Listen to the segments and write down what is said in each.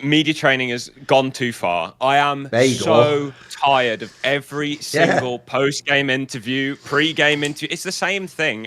media training has gone too far. I am so tired of every single post-game interview, pre-game interview. It's the same thing.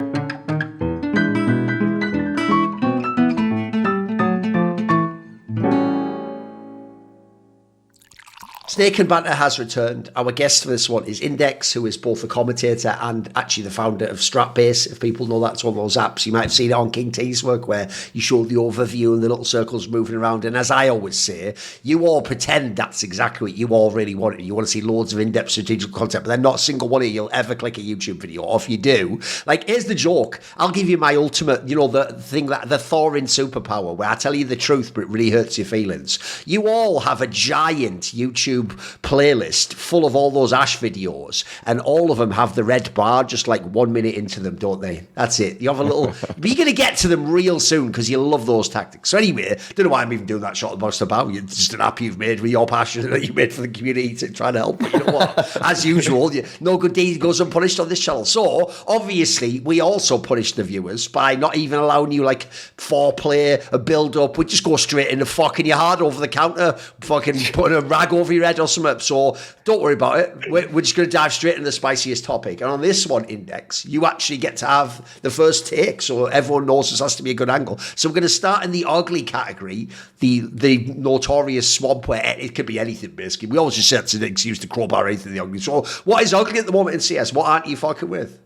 Snake and Banter has returned. Our guest for this one is Index, who is both a commentator and actually the founder of Stratbase. If people know, that's one of those apps. You might have seen it on King T's work where you show the overview and the little circles moving around. And as I always say, you all pretend that's exactly what you all really want. You want to see loads of in-depth strategic content, but then not a single one of you will ever click a YouTube video. Or if you do, like, here's the joke. I'll give you my ultimate, you know, the thing that the Thorin superpower, where I tell you the truth, but it really hurts your feelings. You all have a giant YouTube playlist full of all those Ash videos, and all of them have the red bar just like 1 minute into them, don't they? That's it. You have a little but you're going to get to them real soon because you love those tactics. So anyway, don't know why I'm even doing that shot most about. It's just an app you've made with your passion that you made for the community to try to help. But you know what? As usual, no good deed goes unpunished on this channel. So obviously we also punish the viewers by not even allowing you like foreplay, a build up. We just go straight into fucking your heart over the counter, fucking putting a rag over your head or something. So don't worry about it. We're just going to dive straight into the spiciest topic. And on this one, Index, you actually get to have the first take, so everyone knows this has to be a good angle. So we're going to start in the ugly category, the notorious swamp where it could be anything, basically. We always just say it's an excuse to crowbar anything the ugly. So what is ugly at the moment in CS? What aren't you fucking with?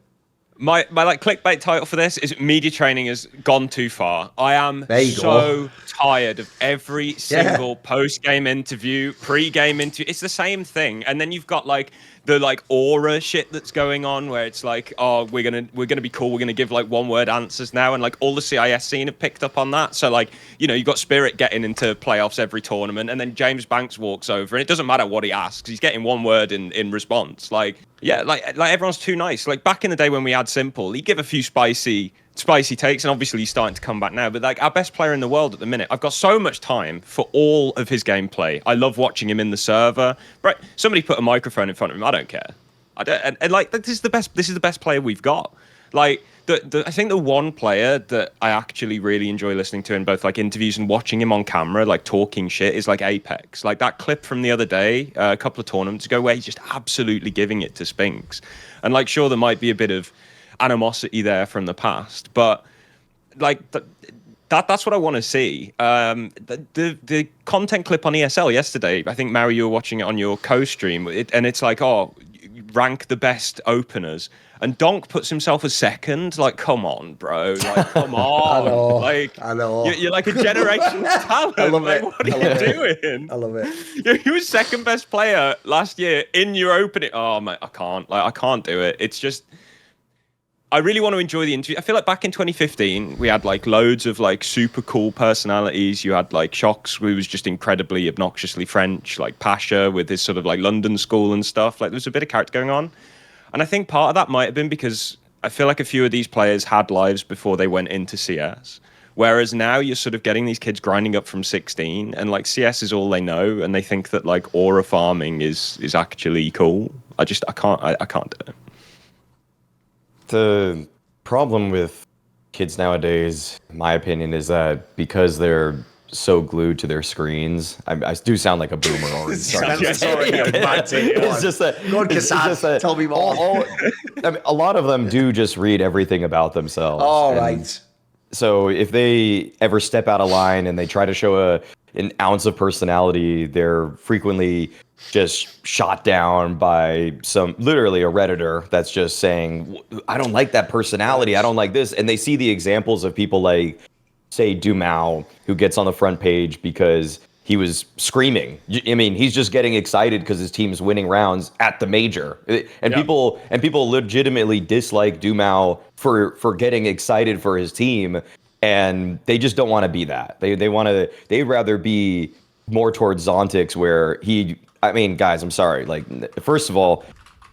My like clickbait title for this is media training has gone too far. I am so tired of every single post-game interview, pre-game interview. It's the same thing. And then you've got like the like aura shit that's going on where it's like, oh, we're gonna be cool, we're gonna give like one word answers now, and like all the CIS scene have picked up on that. So like, you know, you've got Spirit getting into playoffs every tournament, and then James Banks walks over and it doesn't matter what he asks, he's getting one word in response. Like, yeah, like everyone's too nice. Like back in the day when we had Simple, he'd give a few spicy takes, and obviously he's starting to come back now, but like our best player in the world at the minute, I've got so much time for all of his gameplay. I love watching him in the server. Right, somebody put a microphone in front of him, I don't care. I don't, and like this is the best player we've got. Like I think the one player that I actually really enjoy listening to in both like interviews and watching him on camera, like talking shit, is like Apex. Like that clip from the other day, a couple of tournaments ago, where he's just absolutely giving it to Spinks. And like, sure, there might be a bit of animosity there from the past, but like that's what I want to see. The content clip on ESL yesterday, I think Maui, you were watching it on your co-stream, and it's like, oh, rank the best openers, and Donk puts himself as second. Like, come on, bro. Like, come on. I know. You're like a generational talent. I love it. What are you doing? I love it. You were second best player last year in your opening. Oh, mate, I can't do it. It's just, I really want to enjoy the interview. I feel like back in 2015, we had like loads of like super cool personalities. You had like Shocks, who was just incredibly obnoxiously French, like Pasha with his sort of like London school and stuff. Like there was a bit of character going on. And I think part of that might have been because I feel like a few of these players had lives before they went into CS. Whereas now you're sort of getting these kids grinding up from 16, and like CS is all they know, and they think that like aura farming is actually cool. I can't do it. The problem with kids nowadays, in my opinion, is that because they're so glued to their screens, I do sound like a boomer already. Sorry. It's just that tell me more. I mean, a lot of them do just read everything about themselves. All right. So if they ever step out of line and they try to show an ounce of personality, they're frequently just shot down by literally a Redditor that's just saying, I don't like that personality, I don't like this. And they see the examples of people like, say, ZywOo, who gets on the front page because he was screaming. I mean, he's just getting excited because his team's winning rounds at the major. And people legitimately dislike ZywOo for getting excited for his team, and they just don't want to be that. They'd rather be more towards Zontix, where I mean, guys, I'm sorry. Like, first of all,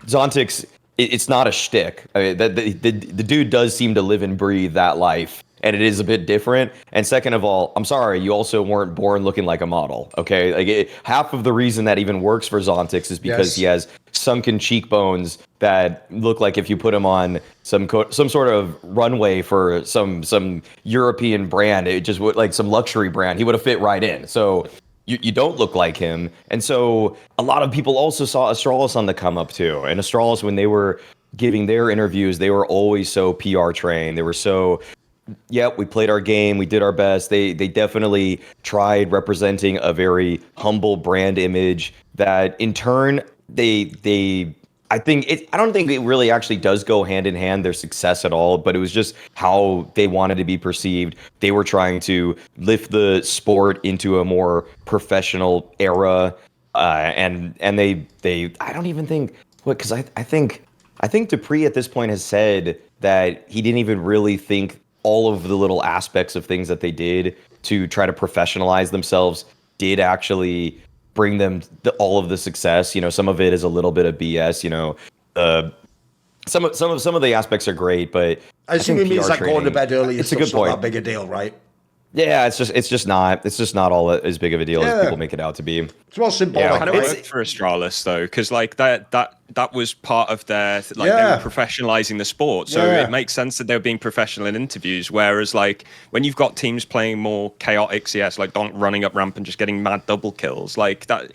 Zontix, it's not a shtick. I mean, the dude does seem to live and breathe that life, and it is a bit different. And second of all, I'm sorry, you also weren't born looking like a model, okay? Like, half of the reason that even works for Zontix is because he has sunken cheekbones that look like if you put him on some sort of runway for some European brand, it just would, like some luxury brand, he would have fit right in. So you don't look like him. And so a lot of people also saw Astralis on the come up too. And Astralis, when they were giving their interviews, they were always so PR trained. They were so, yep, we played our game, we did our best. They definitely tried representing a very humble brand image that in turn I don't think it really actually does go hand in hand, their success at all, but it was just how they wanted to be perceived. They were trying to lift the sport into a more professional era, and they I don't even think because I think Dupree at this point has said that he didn't even really think all of the little aspects of things that they did to try to professionalize themselves did actually bring them all of the success. You know, some of it is a little bit of BS. You know, some of the aspects are great, but I assume it means like going to bed early. It's a good point. Not that big a deal, right? Yeah, it's just not all as big of a deal as people make it out to be. It's more symbolic. Yeah, kind of worked for Astralis though, because like that was part of their they were professionalizing the sport, so it makes sense that they were being professional in interviews. Whereas like when you've got teams playing more chaotic CS, like Donk running up ramp and just getting mad double kills, like that.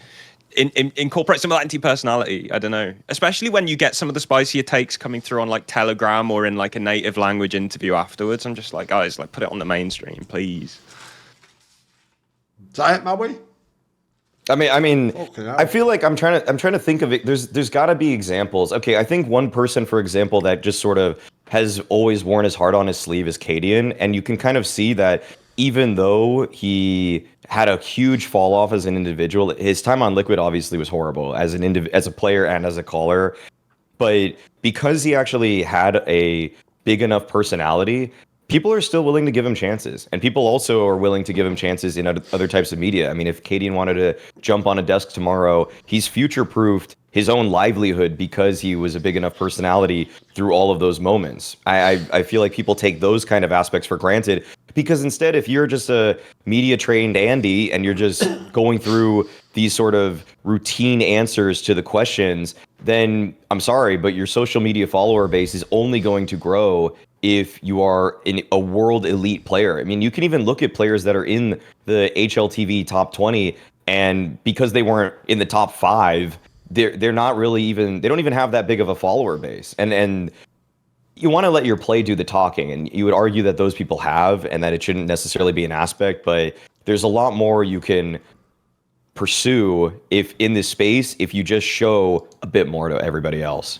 Incorporate some of that into your personality. I don't know, especially when you get some of the spicier takes coming through on like Telegram or in like a native language interview afterwards. I'm just like, guys, like put it on the mainstream, please. Is that it, Maui? I mean, I feel like I'm trying to think of it. There's got to be examples. Okay, I think one person, for example, that just sort of has always worn his heart on his sleeve is karrigan, and you can kind of see that even though he had a huge fall off as an individual, his time on Liquid obviously was horrible as a player and as a caller. But because he actually had a big enough personality, people are still willing to give him chances. And people also are willing to give him chances in other types of media. I mean, if karrigan wanted to jump on a desk tomorrow, he's future-proofed his own livelihood because he was a big enough personality through all of those moments. I feel like people take those kind of aspects for granted because instead, if you're just a media-trained Andy and you're just going through these sort of routine answers to the questions, then I'm sorry, but your social media follower base is only going to grow if you are a world elite player. I mean, you can even look at players that are in the HLTV top 20, and because they weren't in the top 5, they're not really even, they don't even have that big of a follower base. And you want to let your play do the talking, and you would argue that those people have, and that it shouldn't necessarily be an aspect, but there's a lot more you can pursue if in this space, if you just show a bit more to everybody else.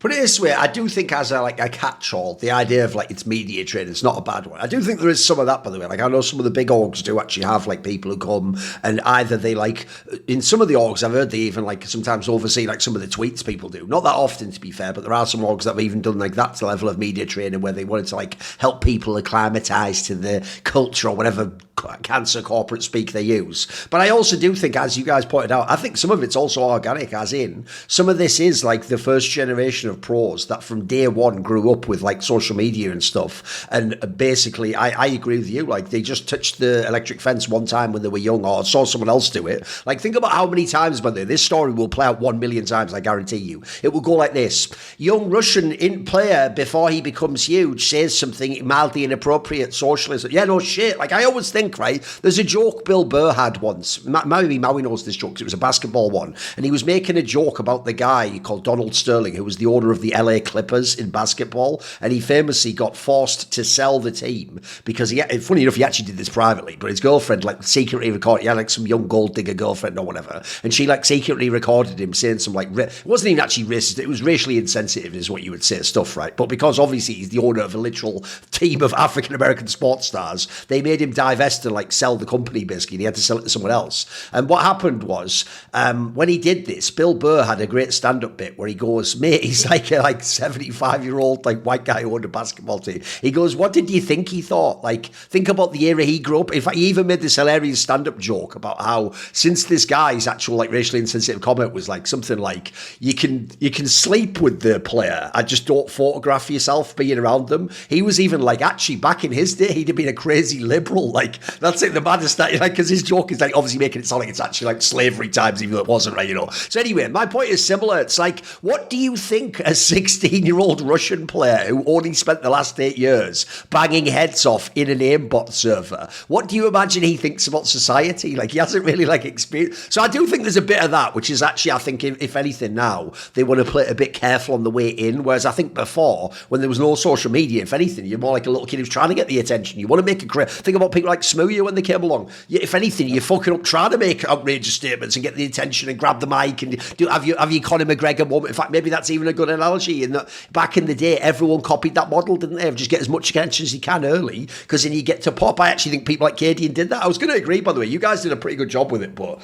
Put it this way, I do think as a catch-all, the idea of like it's media training, it's not a bad one. I do think there is some of that, by the way. Like I know some of the big orgs do actually have like people who come and either they like, in some of the orgs I've heard they even like sometimes oversee like some of the tweets people do. Not that often to be fair, but there are some orgs that have even done like that level of media training where they wanted to like help people acclimatise to the culture or whatever cancer corporate speak they use. But I also do think, as you guys pointed out, I think some of it's also organic, as in some of this is like the first generation of pros that from day one grew up with like social media and stuff, and basically I agree with you, like they just touched the electric fence one time when they were young or saw someone else do it. Like think about how many times, by the way, this story will play out 1 million times, I guarantee you. It will go like this: young Russian player before he becomes huge says something mildly inappropriate socialist. Yeah, no shit. Like I always think, right, there's a joke Bill Burr had once, maybe Maui knows this joke, it was a basketball one, and he was making a joke about the guy called Donald Sterling, who was the owner of the LA Clippers in basketball, and he famously got forced to sell the team because funny enough, he actually did this privately, but his girlfriend like secretly recorded, he had like some young gold digger girlfriend or whatever, and she like secretly recorded him saying some like, it wasn't even actually racist, it was racially insensitive is what you would say stuff, right? But because obviously he's the owner of a literal team of African-American sports stars, they made him divest and like sell the company basically, and he had to sell it to someone else. And what happened was, when he did this, Bill Burr had a great stand-up bit where he goes, mate, he's like a 75-year-old like white guy who owned a basketball team. He goes, what did you think he thought? Like, think about the era he grew up. In fact, he even made this hilarious stand-up joke about how since this guy's actual like racially insensitive comment was like something like, you can sleep with the player, I just don't photograph yourself being around them. He was even like, actually back in his day, he'd have been a crazy liberal. Like, that's like the maddest that, like, because his joke is like obviously making it sound like it's actually like slavery times, even though it wasn't, right, you know. So anyway, my point is similar. It's like, what do you think a 16-year-old Russian player who only spent the last 8 years banging heads off in an aimbot server. What do you imagine he thinks about society? Like, he hasn't really, like, experienced. So I do think there's a bit of that, which is actually, I think, if anything now, they want to play it a bit careful on the way in. Whereas I think before, when there was no social media, if anything, you're more like a little kid who's trying to get the attention. You want to make a career. Think about people like Smooya when they came along. If anything, you're fucking up trying to make outrageous statements and get the attention and grab the mic and have your Conor McGregor moment. In fact, maybe that's even a good analogy. In that back in the day, everyone copied that model, didn't they? Just get as much attention as you can early, because then you get to pop. I actually think people like karrigan did that. I was going to agree, by the way. You guys did a pretty good job with it, but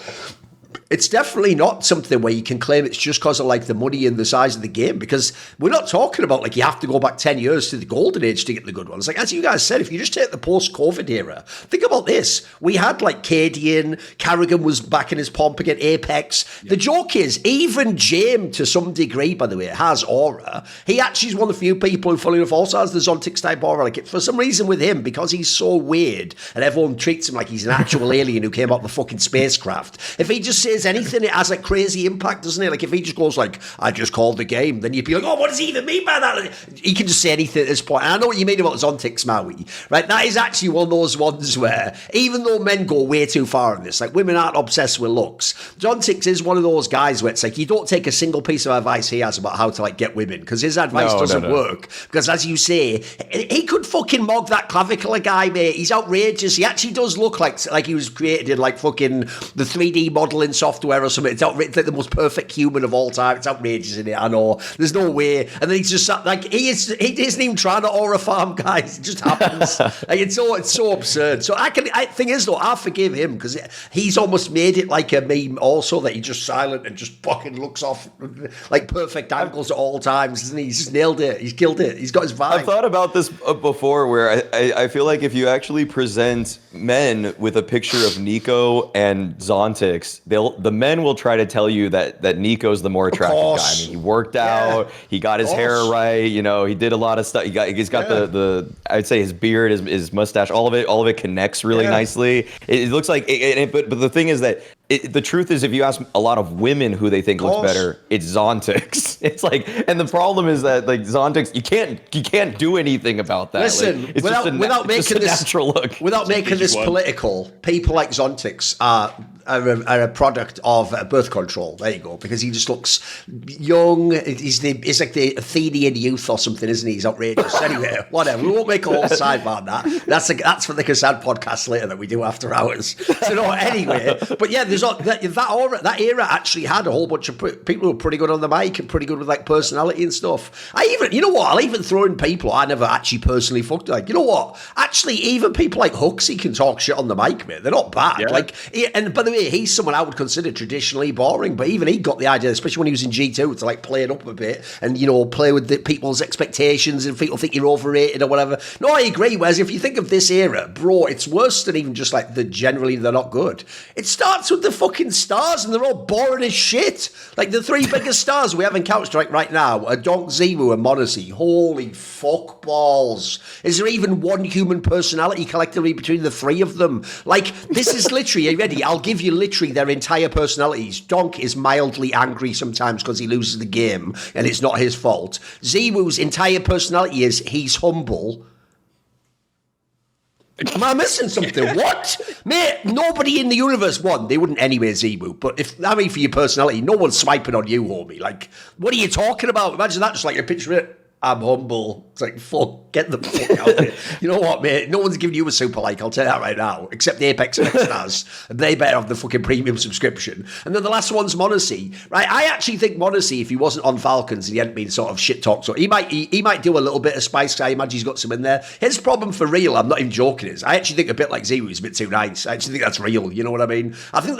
it's definitely not something where you can claim it's just because of like the money and the size of the game, because we're not talking about like you have to go back 10 years to the golden age to get the good ones. Like, as you guys said, if you just take the post-COVID era, think about this. We had like karrigan was back in his pomp again, Apex. Yeah. The joke is, even James, to some degree, by the way, has aura. He actually is one of the few people who, fully enough, also has the Zontix type aura. Like, for some reason with him, because he's so weird and everyone treats him like he's an actual alien who came out of the fucking spacecraft, if he just says anything, it has a crazy impact, doesn't it? Like, if he just goes like, I just called the game, then you'd be like, oh, what does he even mean by that? He can just say anything at this point. And I know what you mean about Zontix, Maui, right? That is actually one of those ones where, even though men go way too far in this, like, women aren't obsessed with looks, Zontix is one of those guys where it's like, you don't take a single piece of advice he has about how to, like, get women, because his advice doesn't work. Because, as you say, he could fucking mog that clavicular guy, mate. He's outrageous. He actually does look like he was created in, like, fucking the 3D modeling software or something. It's outrageous, like the most perfect human of all time. It's outrageous, isn't it? I know. There's no way. And then he's just like, he isn't even trying to aura farm, guys. It just happens. Like, it's so absurd. So thing is though, I forgive him because he's almost made it like a meme also, that he's just silent and just fucking looks off like perfect angles at all times, isn't he? He's just nailed it. He's killed it. He's got his vibe. I've thought about this before, where I feel like if you actually present men with a picture of Nico and Zontix, the men will try to tell you that Nico's the more attractive guy. I mean, he worked out, he got his hair right, you know, he did a lot of stuff. He's got the I'd say his beard, his mustache, all of it connects really nicely. It looks like, but the thing is that the truth is, if you ask a lot of women who they think looks better, it's Zontix. It's like, and the problem is that like Zontix, you can't do anything about that. Listen, like, without making this natural look, without making this political, people like Zontix are a product of birth control. There you go, because he just looks young. He's like the Athenian youth or something, isn't he? He's outrageous. Anyway, whatever. We won't make a whole sidebar on that. That's for the Cassad podcast later that we do after hours. So no, anyway. But yeah, there's that era actually had a who bunch of people who were pretty good on the mic and pretty good with like personality and stuff. You know what? I'll even throw in people I never actually personally fucked. Like, you know what? Actually, even people like Huxley can talk shit on the mic, mate. They're not bad. Yeah. Like, and by the way, he's someone I would consider traditionally boring, but even he got the idea, especially when he was in G2, to like play it up a bit and, you know, play with the people's expectations and people think you're overrated or whatever. No, I agree. Whereas if you think of this era, bro, it's worse than even just like generally they're not good. It starts with the fucking stars and they're all boring as shit. Like the three biggest stars we have in Counter-Strike right now are Donk, ZywOo and Mauisnake. Holy fuck balls. Is there even one human personality collectively between the three of them? Like, this is literally, are you ready? I'll give you literally their entire personalities. Donk is mildly angry sometimes because he loses the game and it's not his fault. ZywOo's entire personality is he's humble. Am I missing something? What? Mate, nobody in the universe won. They wouldn't anyway, ZywOo. But for your personality, no one's swiping on you, homie. Like, what are you talking about? Imagine that, just like a picture of it. I'm humble. It's like, fuck, get the fuck out of here. You know what, mate? No one's giving you a super like, I'll tell you that right now. Except the Apex and Stars. And they better have the fucking premium subscription. And then the last one's Mauisnake, right? I actually think Mauisnake, if he wasn't on Falcons and he hadn't been sort of shit talked, so he might do a little bit of spice, because I imagine he's got some in there. His problem for real, I'm not even joking, is I actually think a bit like ZywOo is a bit too nice. I actually think that's real, you know what I mean? I think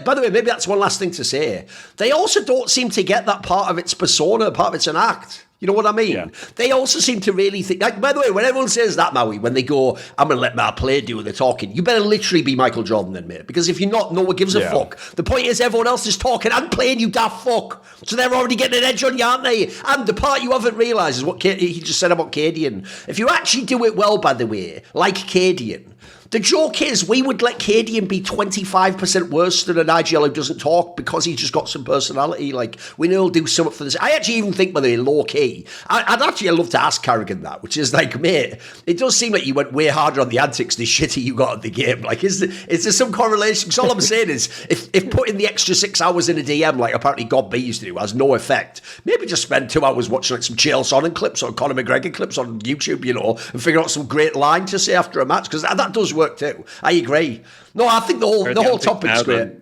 by the way, maybe that's one last thing to say. They also don't seem to get that part of its persona, part of its an act. You know what I mean? Yeah. They also seem to really think, like, by the way, when everyone says that, Maui, when they go, I'm going to let my player do the talking, you better literally be Michael Jordan then, mate. Because if you're not, no one gives a fuck. The point is everyone else is talking and playing, you daft fuck. So they're already getting an edge on you, aren't they? And the part you haven't realised is what he just said about karrigan. If you actually do it well, by the way, like karrigan, The joke is we would let karrigan be 25% worse than an IGL who doesn't talk because he's just got some personality. Like, we know he'll do something for this. I actually even think, by the way, low key, I'd actually love to ask karrigan that, which is like, mate, it does seem like you went way harder on the antics the shitty you got at the game. Like, is there some correlation? Because all I'm saying is, if putting the extra 6 hours in a DM, like apparently God B used to do, has no effect, maybe just spend 2 hours watching like some Chael Sonnen clips or Conor McGregor clips on YouTube, you know, and figure out some great line to say after a match, because that does work too. I agree. No, I think the whole topic's great.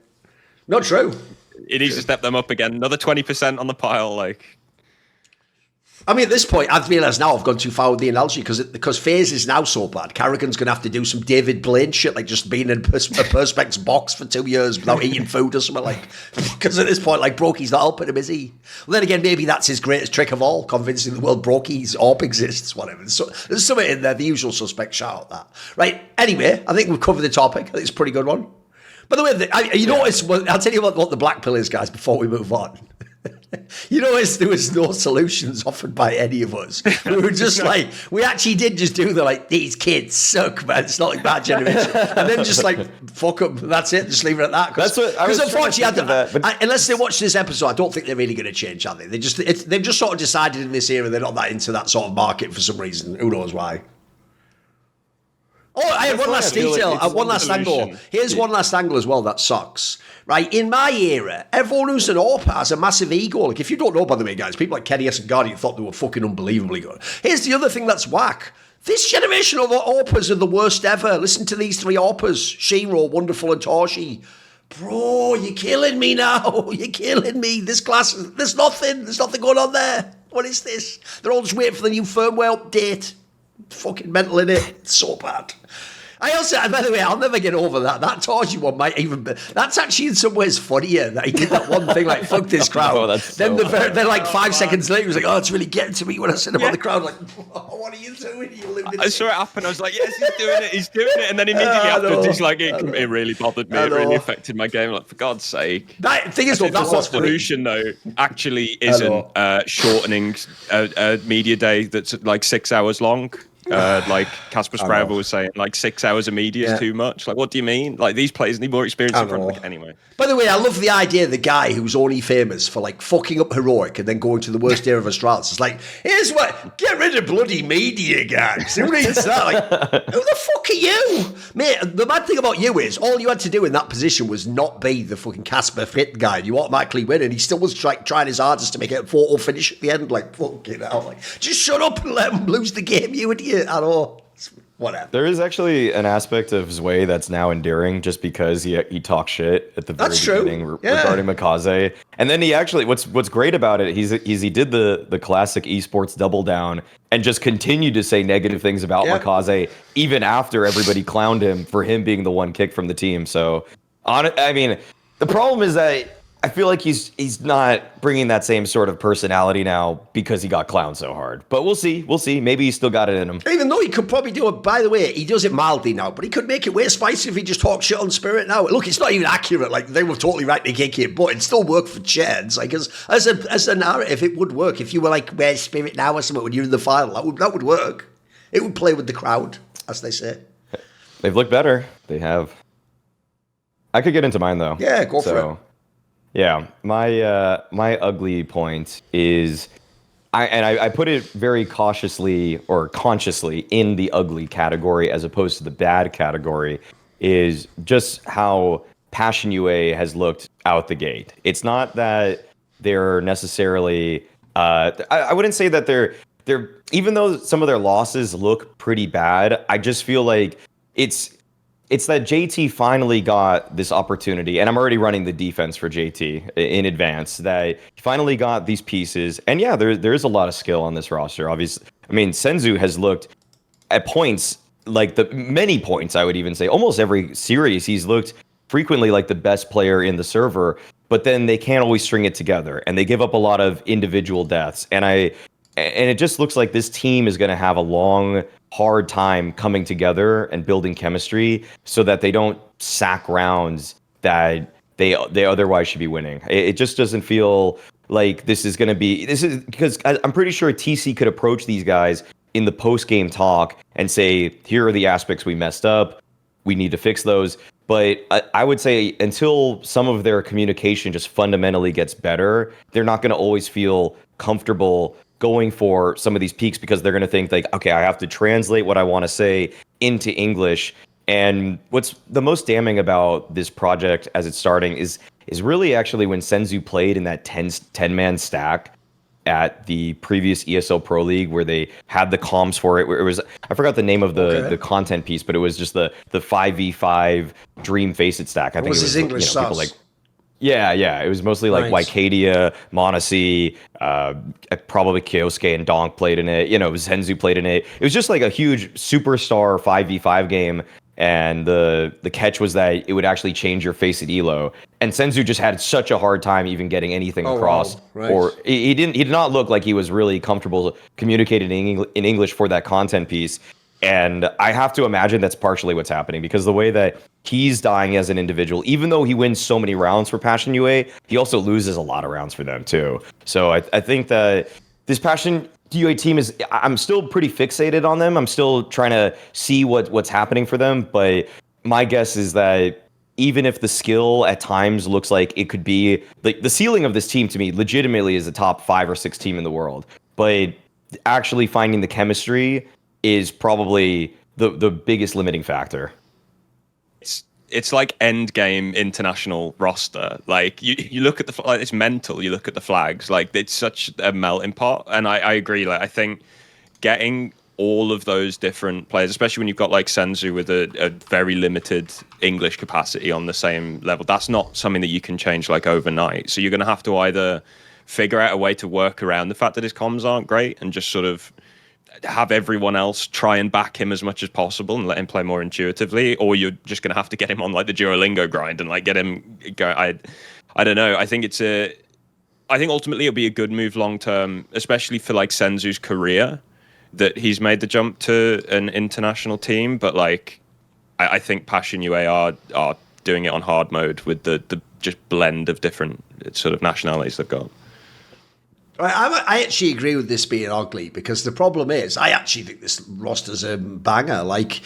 Not true. It needs to step them up again. Another 20% on the pile, like. I mean, at this point, I've realised now I've gone too far with the analogy because FaZe is now so bad. karrigan's going to have to do some David Blaine shit, like just being in a Perspex box for 2 years without eating food or something, like. Because at this point, like, Brokey's not helping him, is he? Well, then again, maybe that's his greatest trick of all, convincing the world Brokey's AWP exists, whatever. So there's something in there, the usual suspect, shout out that. Right, anyway, I think we've covered the topic. I think it's a pretty good one. By the way, notice, well, I'll tell you what the black pill is, guys, before we move on. You know, there was no solutions offered by any of us. We were just like, we actually did just do the like, these kids suck, man. It's not like bad generation. And then just like, fuck them. That's it. Just leave it at that. That's what I was unfortunately, unless they watch this episode, I don't think they're really going to change, are they? They've just sort of decided in this era they're not that into that sort of market for some reason. Who knows why? Oh, I had one last detail, one last angle. Here's one last angle as well that sucks. Right, in my era, everyone who's an AWP has a massive ego. Like, if you don't know, by the way, guys, people like Kenny S and Guardian thought they were fucking unbelievably good. Here's the other thing that's whack. This generation of AWPers are the worst ever. Listen to these 3 AWPers. Shiro, Wonderful, and Torshi. Bro, you're killing me now. You're killing me. This class, there's nothing going on there. What is this? They're all just waiting for the new firmware update. Fucking mental, innit? It's so bad. I also, by the way, I'll never get over that. That Torji one might even be, that's actually in some ways funnier that he did that one thing like, fuck this crowd. Then like 5 seconds later, he was like, oh, it's really getting to me when I said about the crowd. Like, what are you doing, you lunatic? I saw it happen. I was like, yes, he's doing it. And then immediately afterwards, he's like, it really bothered me. It really affected my game. Like, for God's sake. That thing is, that was solution, though, actually isn't shortening a media day that's like 6 hours long. Like Casper Sprava was saying, like 6 hours of media is too much. Like, what do you mean? Like, these players need more experience in front of like, anyway. By the way, I love the idea of the guy who's only famous for like fucking up Heroic and then going to the worst era of Astralis. It's like, here's what, get rid of bloody media, guys. Who reads that? Like, who the fuck are you? Mate, the bad thing about you is all you had to do in that position was not be the fucking Casper fit guy. You automatically win, and he still was trying his hardest to make it a photo finish at the end. Like, fucking hell. Like, just shut up and let him lose the game, you idiot. At all. Whatever. There is actually an aspect of ZywOo that's now endearing just because he talks shit at the very beginning regarding Mikaze. And then he actually, what's great about it, he did the classic esports double down and just continued to say negative things about Mikaze even after everybody clowned him for him being the one kick from the team. So, I mean, the problem is that I feel like he's not bringing that same sort of personality now because he got clowned so hard. But we'll see. Maybe he's still got it in him. Even though he could probably do it, by the way, he does it mildly now, but he could make it way spicy if he just talks shit on Spirit now. Look, it's not even accurate. Like, they were totally right to kick it, but it still worked for Cheds. Like, as a narrative, it would work. If you were like, where's Spirit now or something when you're in the final, that would work. It would play with the crowd, as they say. They've looked better. They have. I could get into mine, though. Yeah, go for it. Yeah, my ugly point is, I put it very cautiously or consciously in the ugly category as opposed to the bad category, is just how PassionUA has looked out the gate. It's not that they're necessarily, I wouldn't say that they're even though some of their losses look pretty bad, I just feel like it's that JT finally got this opportunity, and I'm already running the defense for JT in advance, that he finally got these pieces. And yeah, there is a lot of skill on this roster, obviously. I mean, Senzu has looked at points, like many points, I would even say, almost every series, he's looked frequently like the best player in the server, but then they can't always string it together, and they give up a lot of individual deaths. And it just looks like this team is going to have a long, hard time coming together and building chemistry so that they don't sack rounds that they otherwise should be winning. It just doesn't feel like this is because I'm pretty sure TC could approach these guys in the post-game talk and say, here are the aspects we messed up. we need to fix those. But I would say until some of their communication just fundamentally gets better, they're not going to always feel comfortable going for some of these peaks because they're going to think like, okay, I have to translate what I want to say into English. And what's the most damning about this project as it's starting is really actually when ZywOo played in that 10-man stack at the previous ESL Pro League where they had the comms for it, where it was, I forgot the name of the content piece, but it was just the 5v5 dream FACEIT stack. I think was it was his English people like, yeah, it was mostly like Wycadia, Monacy, probably Kyosuke and Donk played in it. ZywOo played in it. It was just like a huge superstar 5v5 game. And the catch was that it would actually change your FACEIT elo. And ZywOo just had such a hard time even getting anything across. Wow. Right. Or he did not look like he was really comfortable communicating in English for that content piece. And I have to imagine that's partially what's happening because the way that he's dying as an individual, even though he wins so many rounds for PassionUA, he also loses a lot of rounds for them too. So I think that this PassionUA team I'm still pretty fixated on them. I'm still trying to see what's happening for them. But my guess is that even if the skill at times looks like it could be like the ceiling of this team to me legitimately is a top 5 or 6 team in the world. But actually finding the chemistry is probably the biggest limiting factor. It's like end game international roster. Like you look at it's mental. You look at the flags. Like it's such a melting pot. And I agree. Like I think getting all of those different players, especially when you've got like ZywOo with a very limited English capacity on the same level, that's not something that you can change like overnight. So you're going to have to either figure out a way to work around the fact that his comms aren't great and just sort of have everyone else try and back him as much as possible and let him play more intuitively, or you're just going to have to get him on like the Duolingo grind and like get him go. I don't know. I think ultimately it'll be a good move long term, especially for like ZywOo's career, that he's made the jump to an international team. But like, I think PassionUA are doing it on hard mode with the just blend of different sort of nationalities they've got. I actually agree with this being ugly because the problem is I actually think this roster's a banger. Like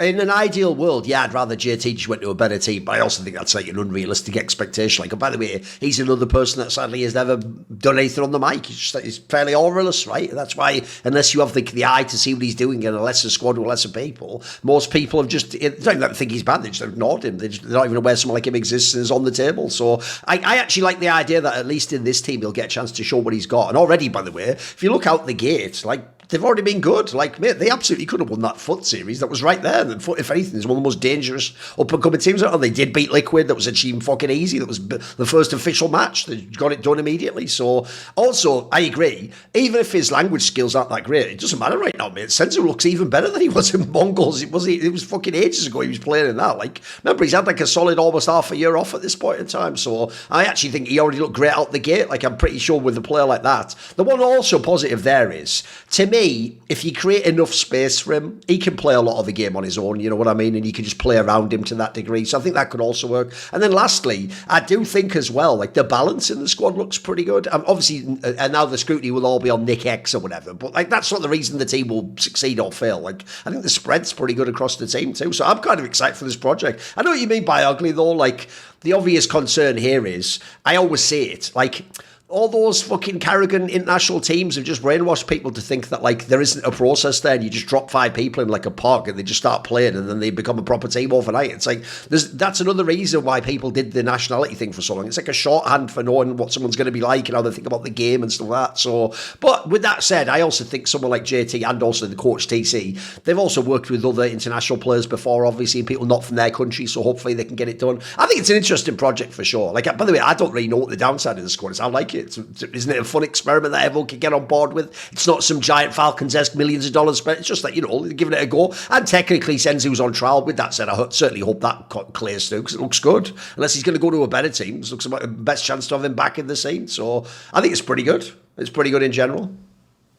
in an ideal world, yeah, I'd rather JT just went to a better team, but I also think that's like an unrealistic expectation. Like, by the way, he's another person that sadly has never done anything on the mic. He's fairly auraless, right? And that's why unless you have the eye to see what he's doing in a lesser squad with lesser people, most people have just don't even think he's bad. They just ignored him. They're not even aware someone like him exists and is on the table. So I actually like the idea that at least in this team he'll get a chance to show what he's got. And already, by the way, if you look out the gate, like they've already been good. Like, mate, they absolutely could have won that FUT series. That was right there. And FUT, if anything, is one of the most dangerous up-and-coming teams. And they did beat Liquid. That was achieved fucking easy. That was the first official match. They got it done immediately. So, also, I agree. Even if his language skills aren't that great, it doesn't matter right now, mate. ZywOo looks even better than he was in Mongols. It was fucking ages ago he was playing in that. Like, remember, he's had like a solid almost half a year off at this point in time. So, I actually think he already looked great out the gate. Like, I'm pretty sure with a player like that. The one also positive there is, to me, if you create enough space for him, he can play a lot of the game on his own, you know what I mean? And you can just play around him to that degree. So I think that could also work. And then lastly, I do think as well, like the balance in the squad looks pretty good. Obviously, and now the scrutiny will all be on Nick X or whatever, but like that's not the reason the team will succeed or fail. Like I think the spread's pretty good across the team too. So I'm kind of excited for this project. I know what you mean by ugly though. Like the obvious concern here is, I always say it, like, all those fucking karrigan international teams have just brainwashed people to think that like there isn't a process there and you just drop 5 people in like a park and they just start playing and then they become a proper team overnight. It's like that's another reason why people did the nationality thing for so long. It's like a shorthand for knowing what someone's going to be like and how they think about the game and stuff like that. So, but with that said, I also think someone like JT and also the coach TC, they've also worked with other international players before, obviously, and people not from their country, so hopefully they can get it done. I think it's an interesting project for sure. Like, by the way, I don't really know what the downside of the squad is. I like it. Isn't it a fun experiment that everyone can get on board with? It's not some giant Falcons-esque millions of dollars spent. It's just that, you know, giving it a go. And technically, ZywOo's on trial. With that said, I certainly hope that clears through because it looks good. Unless he's going to go to a better team, it looks like the best chance to have him back in the scene. So I think it's pretty good. It's pretty good in general.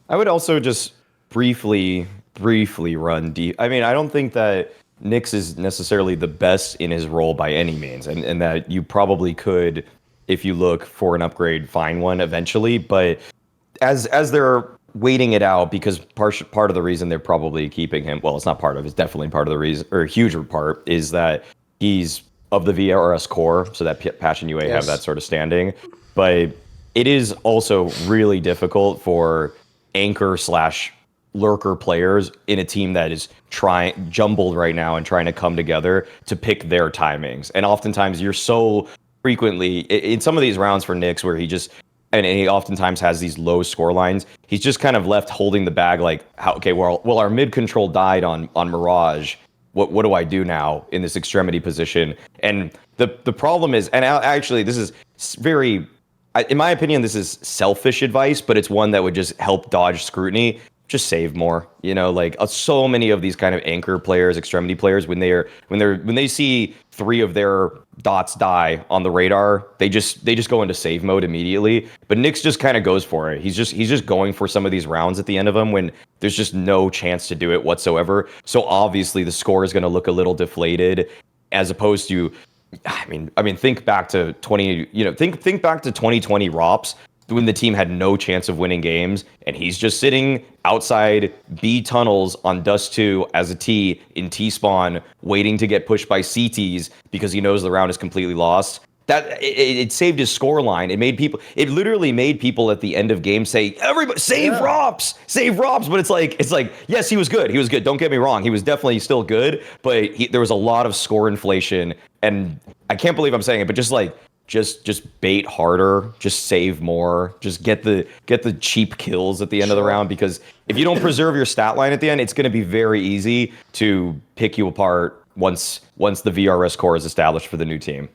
I would also just briefly run deep. I mean, I don't think that Nyx is necessarily the best in his role by any means, and that you probably could, if you look for an upgrade, find one eventually. But as their waiting it out because part of the reason they're probably keeping him, well, it's not part of, it's definitely part of the reason, or a huge part, is that he's of the VRS core, so that PassionUA have that sort of standing. But it is also really difficult for anchor / lurker players in a team that is jumbled right now and trying to come together to pick their timings. And oftentimes you're so frequently in some of these rounds for Nyx where he just, and he oftentimes has these low score lines, he's just kind of left holding the bag like, well, our mid control died on Mirage. What do I do now in this extremity position? And the problem is, and actually this is very, in my opinion, this is selfish advice, but it's one that would just help dodge scrutiny. Just save more, like so many of these kind of anchor players, extremity players, when they see 3 of their dots die on the radar, they just go into save mode immediately. But Nyx just kind of goes for it. He's just going for some of these rounds at the end of them when there's just no chance to do it whatsoever. So obviously the score is going to look a little deflated, as opposed to, I mean, think back to 2020 ROPS, when the team had no chance of winning games, and he's just sitting outside B tunnels on Dust 2 as a T in T-spawn, waiting to get pushed by CTs because he knows the round is completely lost. That it saved his score line. It literally made people at the end of game say, "Everybody save ROPS, save ROPS." But it's like, yes, he was good. He was good. Don't get me wrong. He was definitely still good, but there was a lot of score inflation, and I can't believe I'm saying it, but just bait harder, just save more, just get the cheap kills at the end of the round, because if you don't preserve your stat line at the end, it's going to be very easy to pick you apart once the VRS core is established for the new team.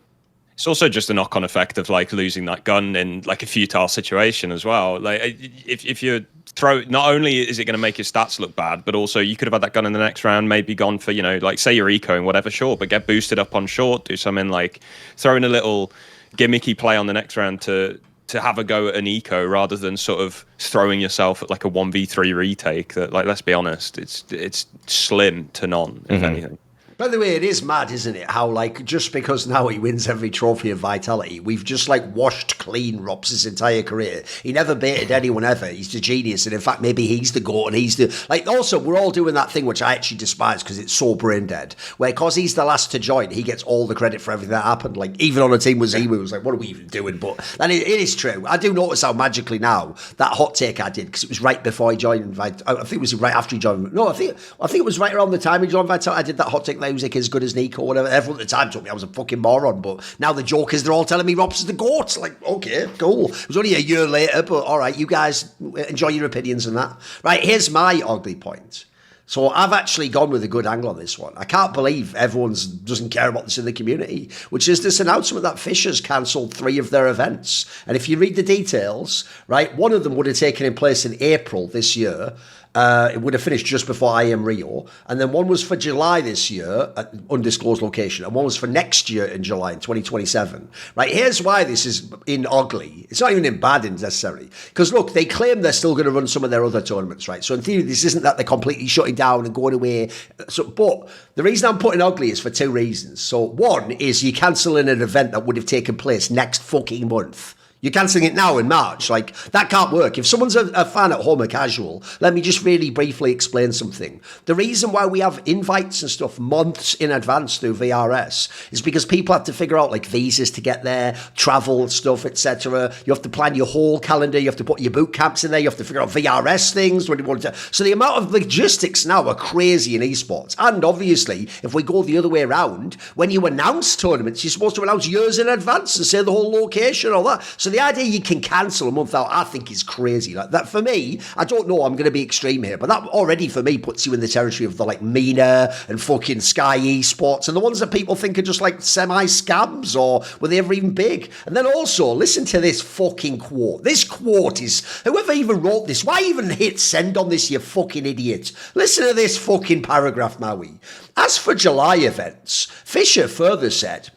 It's also just a knock-on effect of like losing that gun in like a futile situation as well. Like if you throw, not only is it going to make your stats look bad, but also you could have had that gun in the next round, maybe gone for, like say you're ecoing whatever short, but get boosted up on short, do something like throw in a little gimmicky play on the next round to have a go at an eco, rather than sort of throwing yourself at like a 1v3 retake that, like, let's be honest, it's slim to none, if anything. By the way, it is mad, isn't it? How, like, just because now he wins every trophy of Vitality, we've just, like, washed clean Rops' entire career. He never baited anyone ever. He's the genius. And in fact, maybe he's the GOAT, and he's the... Like, also, we're all doing that thing, which I actually despise because it's so brain dead, where because he's the last to join, he gets all the credit for everything that happened. Like, even on a team with ZywOo, it was like, what are we even doing? But and it is true. I do notice how magically now, that hot take I did, because it was right before he joined Vitality. I think it was right after he joined... No, I think it was right around the time he joined Vitality. I did that hot take that he was like as good as Nico or whatever. Everyone at the time told me I was a fucking moron, but now the jokers, they're all telling me Rops is the GOAT. Like, okay, cool. It was only a year later, but all right, you guys enjoy your opinions on that. Right, here's my ugly point. So I've actually gone with a good angle on this one. I can't believe everyone doesn't care about this in the community, which is this announcement that FISSURE's cancelled 3 of their events. And if you read the details, right, one of them would have taken place in April this year. It would have finished just before IM Rio. And then one was for July this year at undisclosed location. And one was for next year in July in 2027. Right, here's why this is in ugly. It's not even in bad necessarily. Because look, they claim they're still going to run some of their other tournaments, right? So in theory, this isn't that they're completely shutting down and going away. But the reason I'm putting ugly is for 2 reasons. So one is you cancelling an event that would have taken place next fucking month. You're cancelling it now in March. Like, that can't work. If someone's a fan at home or casual, let me just really briefly explain something. The reason why we have invites and stuff months in advance through VRS is because people have to figure out, like, visas to get there, travel stuff, etc. You have to plan your whole calendar. You have to put your boot camps in there. You have to figure out VRS things when you want to. So the amount of logistics now are crazy in esports. And obviously, if we go the other way around, when you announce tournaments, you're supposed to announce years in advance and say the whole location and all that. So the idea you can cancel a month out, I think, is crazy. Like that, for me, I don't know, I'm going to be extreme here, but that already for me puts you in the territory of the like Mina and fucking Sky Esports and the ones that people think are just like semi-scams, or were they ever even big? And then also, listen to this fucking quote. This quote is, whoever even wrote this, why even hit send on this, you fucking idiot? Listen to this fucking paragraph, Maui. As for July events, FISSURE further said,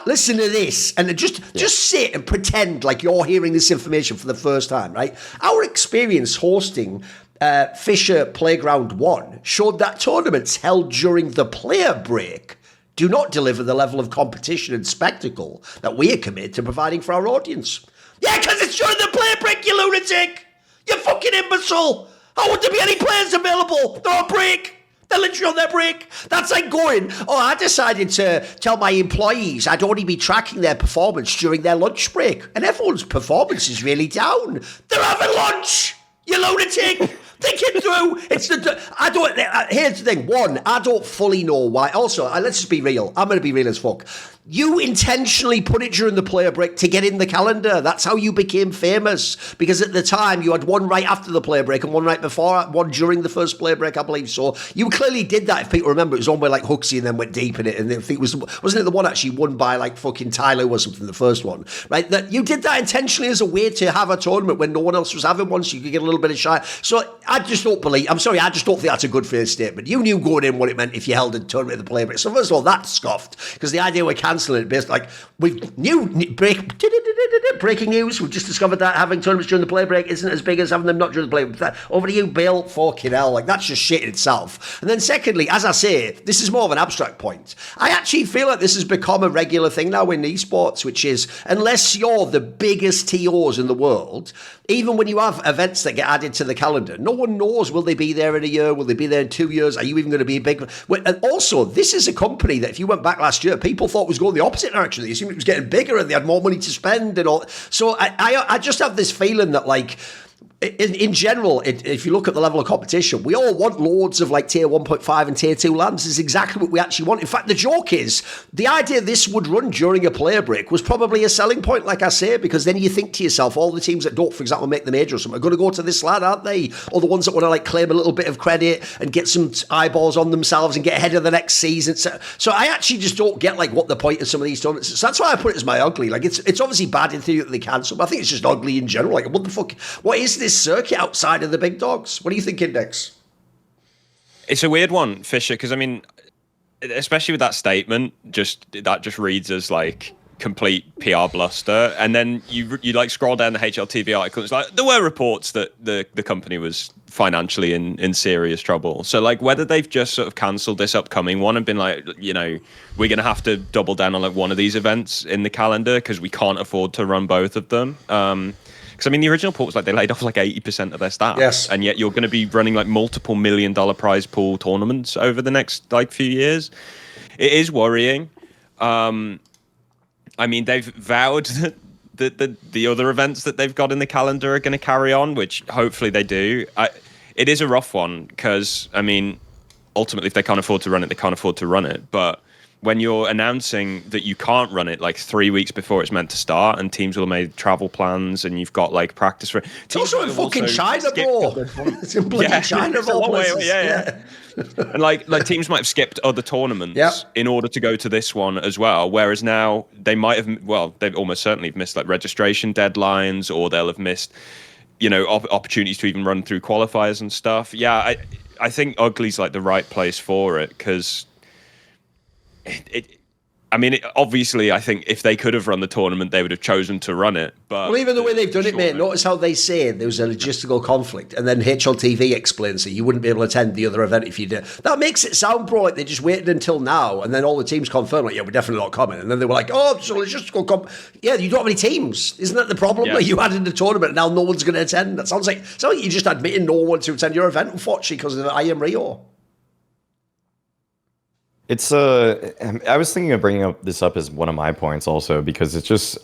listen to this, and just sit and pretend like you're hearing this information for the first time, right? Our experience hosting FISSURE Playground 1 showed that tournaments held during the player break do not deliver the level of competition and spectacle that we are committed to providing for our audience. Yeah, because it's during the player break, you lunatic! You fucking imbecile! How would there be any players available? They're on break. They're literally on their break. That's like going, I decided to tell my employees I'd only be tracking their performance during their lunch break. And everyone's performance is really down. They're having lunch, you lunatic. Think it through. Here's the thing. One, I don't fully know why. Also, let's just be real. I'm going to be real as fuck. You intentionally put it during the player break to get in the calendar. That's how you became famous. Because at the time, you had one right after the player break and one right before, one during the first player break, I believe. So you clearly did that. If people remember, it was on where like Huxley and then went deep in it. And I think wasn't it the one actually won by like fucking Tyler or something, the first one? Right? That you did that intentionally as a way to have a tournament when no one else was having one, so you could get a little bit of shine. So I just don't think that's a good fair statement. You knew going in what it meant if you held a tournament at the player break. So first of all, that's scoffed. Because the idea we're cancelling it based like breaking news. We've just discovered that having tournaments during the play break isn't as big as having them not during the play break. Over to you, Bill. Fucking hell, like that's just shit in itself. And then secondly, as I say, this is more of an abstract point. I actually feel like this has become a regular thing now in esports, which is unless you're the biggest TOs in the world, even when you have events that get added to the calendar, no one knows, will they be there in a year? Will they be there in 2 years? Are you even going to be big? And also, this is a company that if you went back last year, people thought was going the opposite direction. They assumed it was getting bigger and they had more money to spend and all. So I just have this feeling that like, in general, if you look at the level of competition, we all want loads of like tier 1.5 and tier 2 lands. This is exactly what we actually want. In fact, the joke is the idea this would run during a player break was probably a selling point, like I say, because then you think to yourself, all the teams that don't, for example, make the major or something are going to go to this land, aren't they? Or the ones that want to like claim a little bit of credit and get some eyeballs on themselves and get ahead of the next season. So I actually just don't get like what the point of some of these tournaments is. So that's why I put it as my ugly. Like it's obviously bad in theory that they cancel, but I think it's just ugly in general. Like what the fuck? What is this circuit outside of the big dogs? What do you think, Index? It's a weird one, Fisher, because I mean, especially with that statement, that just reads as like complete PR bluster. And then you like scroll down the HLTV article. It's like there were reports that the company was financially in serious trouble. So like whether they've just sort of cancelled this upcoming one and been like, we're going to have to double down on like one of these events in the calendar because we can't afford to run both of them. Because I mean, the original report was like they laid off like 80% of their staff. Yes. And yet you're going to be running like multiple $1 million prize pool tournaments over the next like few years. It is worrying. I mean, they've vowed that the other events that they've got in the calendar are going to carry on, which hopefully they do. It is a rough one because, I mean, ultimately, if they can't afford to run it, they can't afford to run it. But when you're announcing that you can't run it like 3 weeks before it's meant to start, and teams will have made travel plans, and you've got like practice for it. It's also in fucking China, bro. It's in bloody China, of all places. Yeah. And like teams might have skipped other tournaments in order to go to this one as well. Whereas now they might have, they've almost certainly missed like registration deadlines, or they'll have missed, opportunities to even run through qualifiers and stuff. Yeah, I think Ugly's like the right place for it because. Obviously, I think if they could have run the tournament, they would have chosen to run it. But even the way they've done it, mate, notice how they say there was a logistical conflict, and then HLTV explains that you wouldn't be able to attend the other event if you did. That makes it sound, bro, like they just waited until now, and then all the teams confirmed, like, yeah, we're definitely not coming. And then they were like, oh, so logistical yeah, you don't have any teams. Isn't that the problem? Yeah. Like you added the tournament, and now no one's going to attend. That sounds like you're just admitting no one wants to attend your event, unfortunately, because of the IM Rio. It's I was thinking of bringing this up as one of my points also because it's just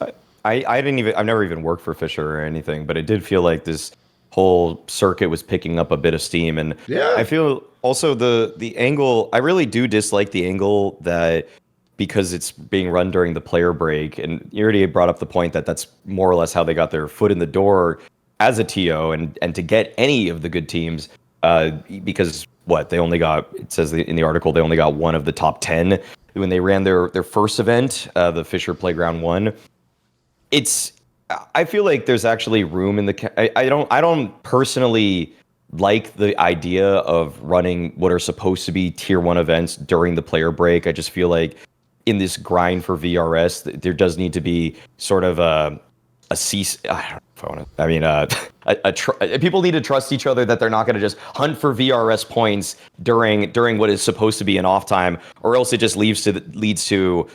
I've never even worked for FISSURE or anything, but it did feel like this whole circuit was picking up a bit of steam, and I feel also the angle. I really do dislike the angle that because it's being run during the player break, and you already brought up the point that that's more or less how they got their foot in the door as a TO, and to get any of the good teams because. They only got, it says in the article, they only got one of the top 10 when they ran their first event, the FISSURE Playground 1. I feel like there's actually room in the, I don't personally like the idea of running what are supposed to be tier 1 events during the player break. I just feel like in this grind for VRS, there does need to be sort of a cease. I don't know if I want to. People need to trust each other that they're not going to just hunt for VRS points during what is supposed to be an off time, or else it just leads to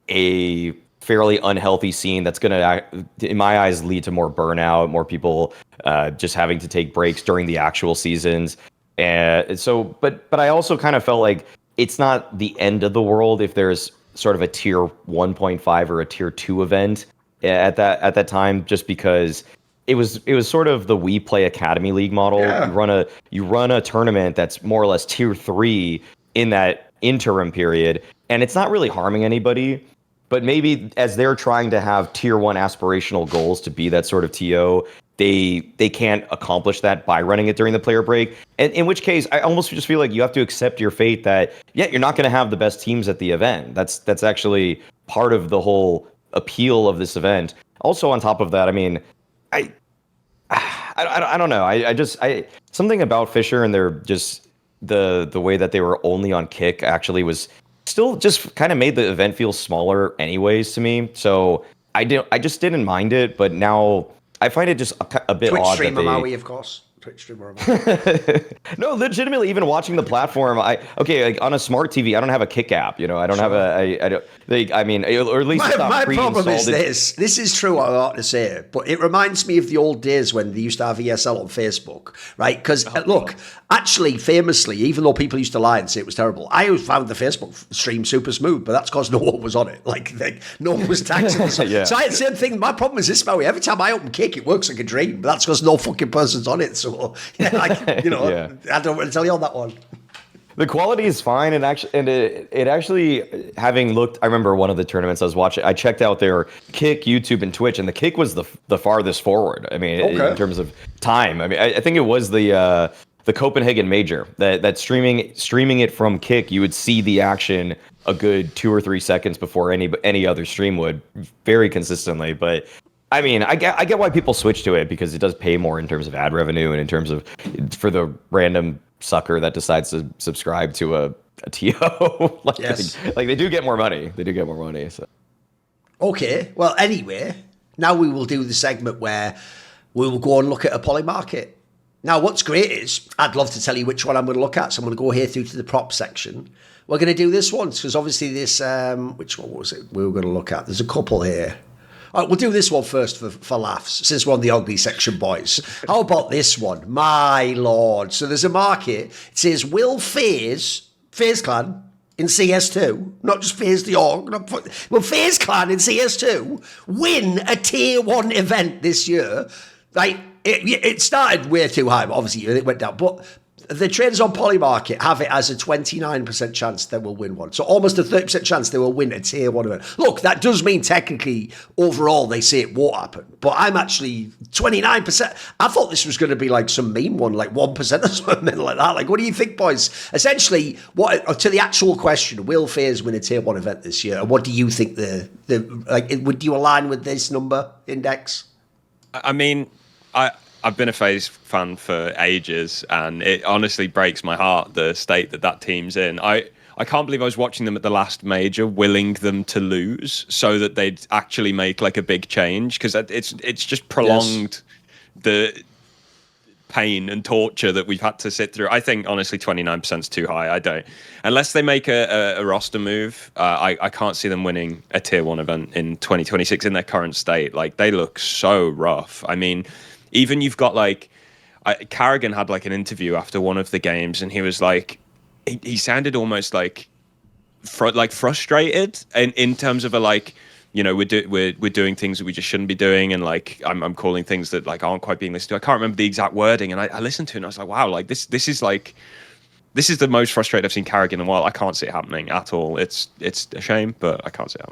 a fairly unhealthy scene that's going to, in my eyes, lead to more burnout, more people just having to take breaks during the actual seasons. And so, but I also kind of felt like it's not the end of the world if there's sort of a tier 1.5 or a tier 2 event at that time, just because it was sort of the We Play Academy League model. Yeah. You run a tournament that's more or less tier 3 in that interim period, and it's not really harming anybody. But maybe as they're trying to have tier 1 aspirational goals to be that sort of TO, they can't accomplish that by running it during the player break. And in which case, I almost just feel like you have to accept your fate that, you're not going to have the best teams at the event. That's actually part of the whole appeal of this event. Also, on top of that, I mean, I don't know. I just something about FISSURE and their just the way that they were only on Kick actually was still just kind of made the event feel smaller anyways to me. So I just didn't mind it, but now I find it just a bit Twitch odd streamer that they... Maui, of course. Twitch streamer Maui. No, legitimately, even watching the platform, like on a smart TV, I don't have a Kick app. You know, I don't have I mean, or at least it's not my problem is pre-installed. this is true, I ought to say, but it reminds me of the old days when they used to have ESL on Facebook, right? Because look, actually, famously, even though people used to lie and say it was terrible, I always found the Facebook stream super smooth, but that's because no one was on it. Like no one was taxing us. Yeah. So I had the same thing. My problem is this, Maui. Every time I open Kick, it works like a dream, but that's because no fucking person's on it. So, I don't want to tell you on that one. The quality is fine, and it actually, having looked, I remember one of the tournaments I was watching, I checked out their Kick, YouTube, and Twitch, and the Kick was the farthest forward. I mean, in terms of time. I mean, I think it was the Copenhagen Major that streaming it from Kick, you would see the action a good 2 or 3 seconds before any other stream would, very consistently. But I mean, I get why people switch to it, because it does pay more in terms of ad revenue and in terms of for the random sucker that decides to subscribe to a TO. Like they do get more money. They do get more money. So. Okay. Well, anyway, now we will do the segment where we will go and look at a poly market. Now, what's great is I'd love to tell you which one I'm going to look at. So I'm going to go here through to the prop section. We're going to do this one because obviously this, which one was it we were going to look at? There's a couple here. All right, we'll do this one first for laughs, since we're on the ugly section, boys. How about this one? My lord. So there's a market. It says, will FaZe Clan in CS2, not just FaZe the org, will FaZe Clan in CS2 win a tier 1 event this year? Like, it started way too high, but obviously it went down. But the traders on Polymarket have it as a 29% chance they will win one. So almost a 30% chance they will win a tier 1 event. Look, that does mean technically overall they say it won't happen. But I'm actually 29%. I thought this was going to be like some meme one, like 1% or something like that. Like, what do you think, boys? Essentially, to the actual question, will FaZe win a tier 1 event this year? And what do you think would you align with this number index? I mean, I've been a FaZe fan for ages, and it honestly breaks my heart the state that team's in. I can't believe I was watching them at the last major, willing them to lose so that they'd actually make like a big change, because it's just prolonged the pain and torture that we've had to sit through. I think honestly 29% is too high. I don't, unless they make a roster move, I can't see them winning a tier 1 event in 2026 in their current state. Like, they look so rough. I mean, even you've got like karrigan had like an interview after one of the games, and he was like, he sounded almost like frustrated in terms of we're doing things that we just shouldn't be doing, and like I'm calling things that like aren't quite being listened to. I can't remember the exact wording, and I listened to it and I was like, wow, like this is the most frustrated I've seen karrigan in a while. I can't see it happening at all. It's a shame, but I can't see it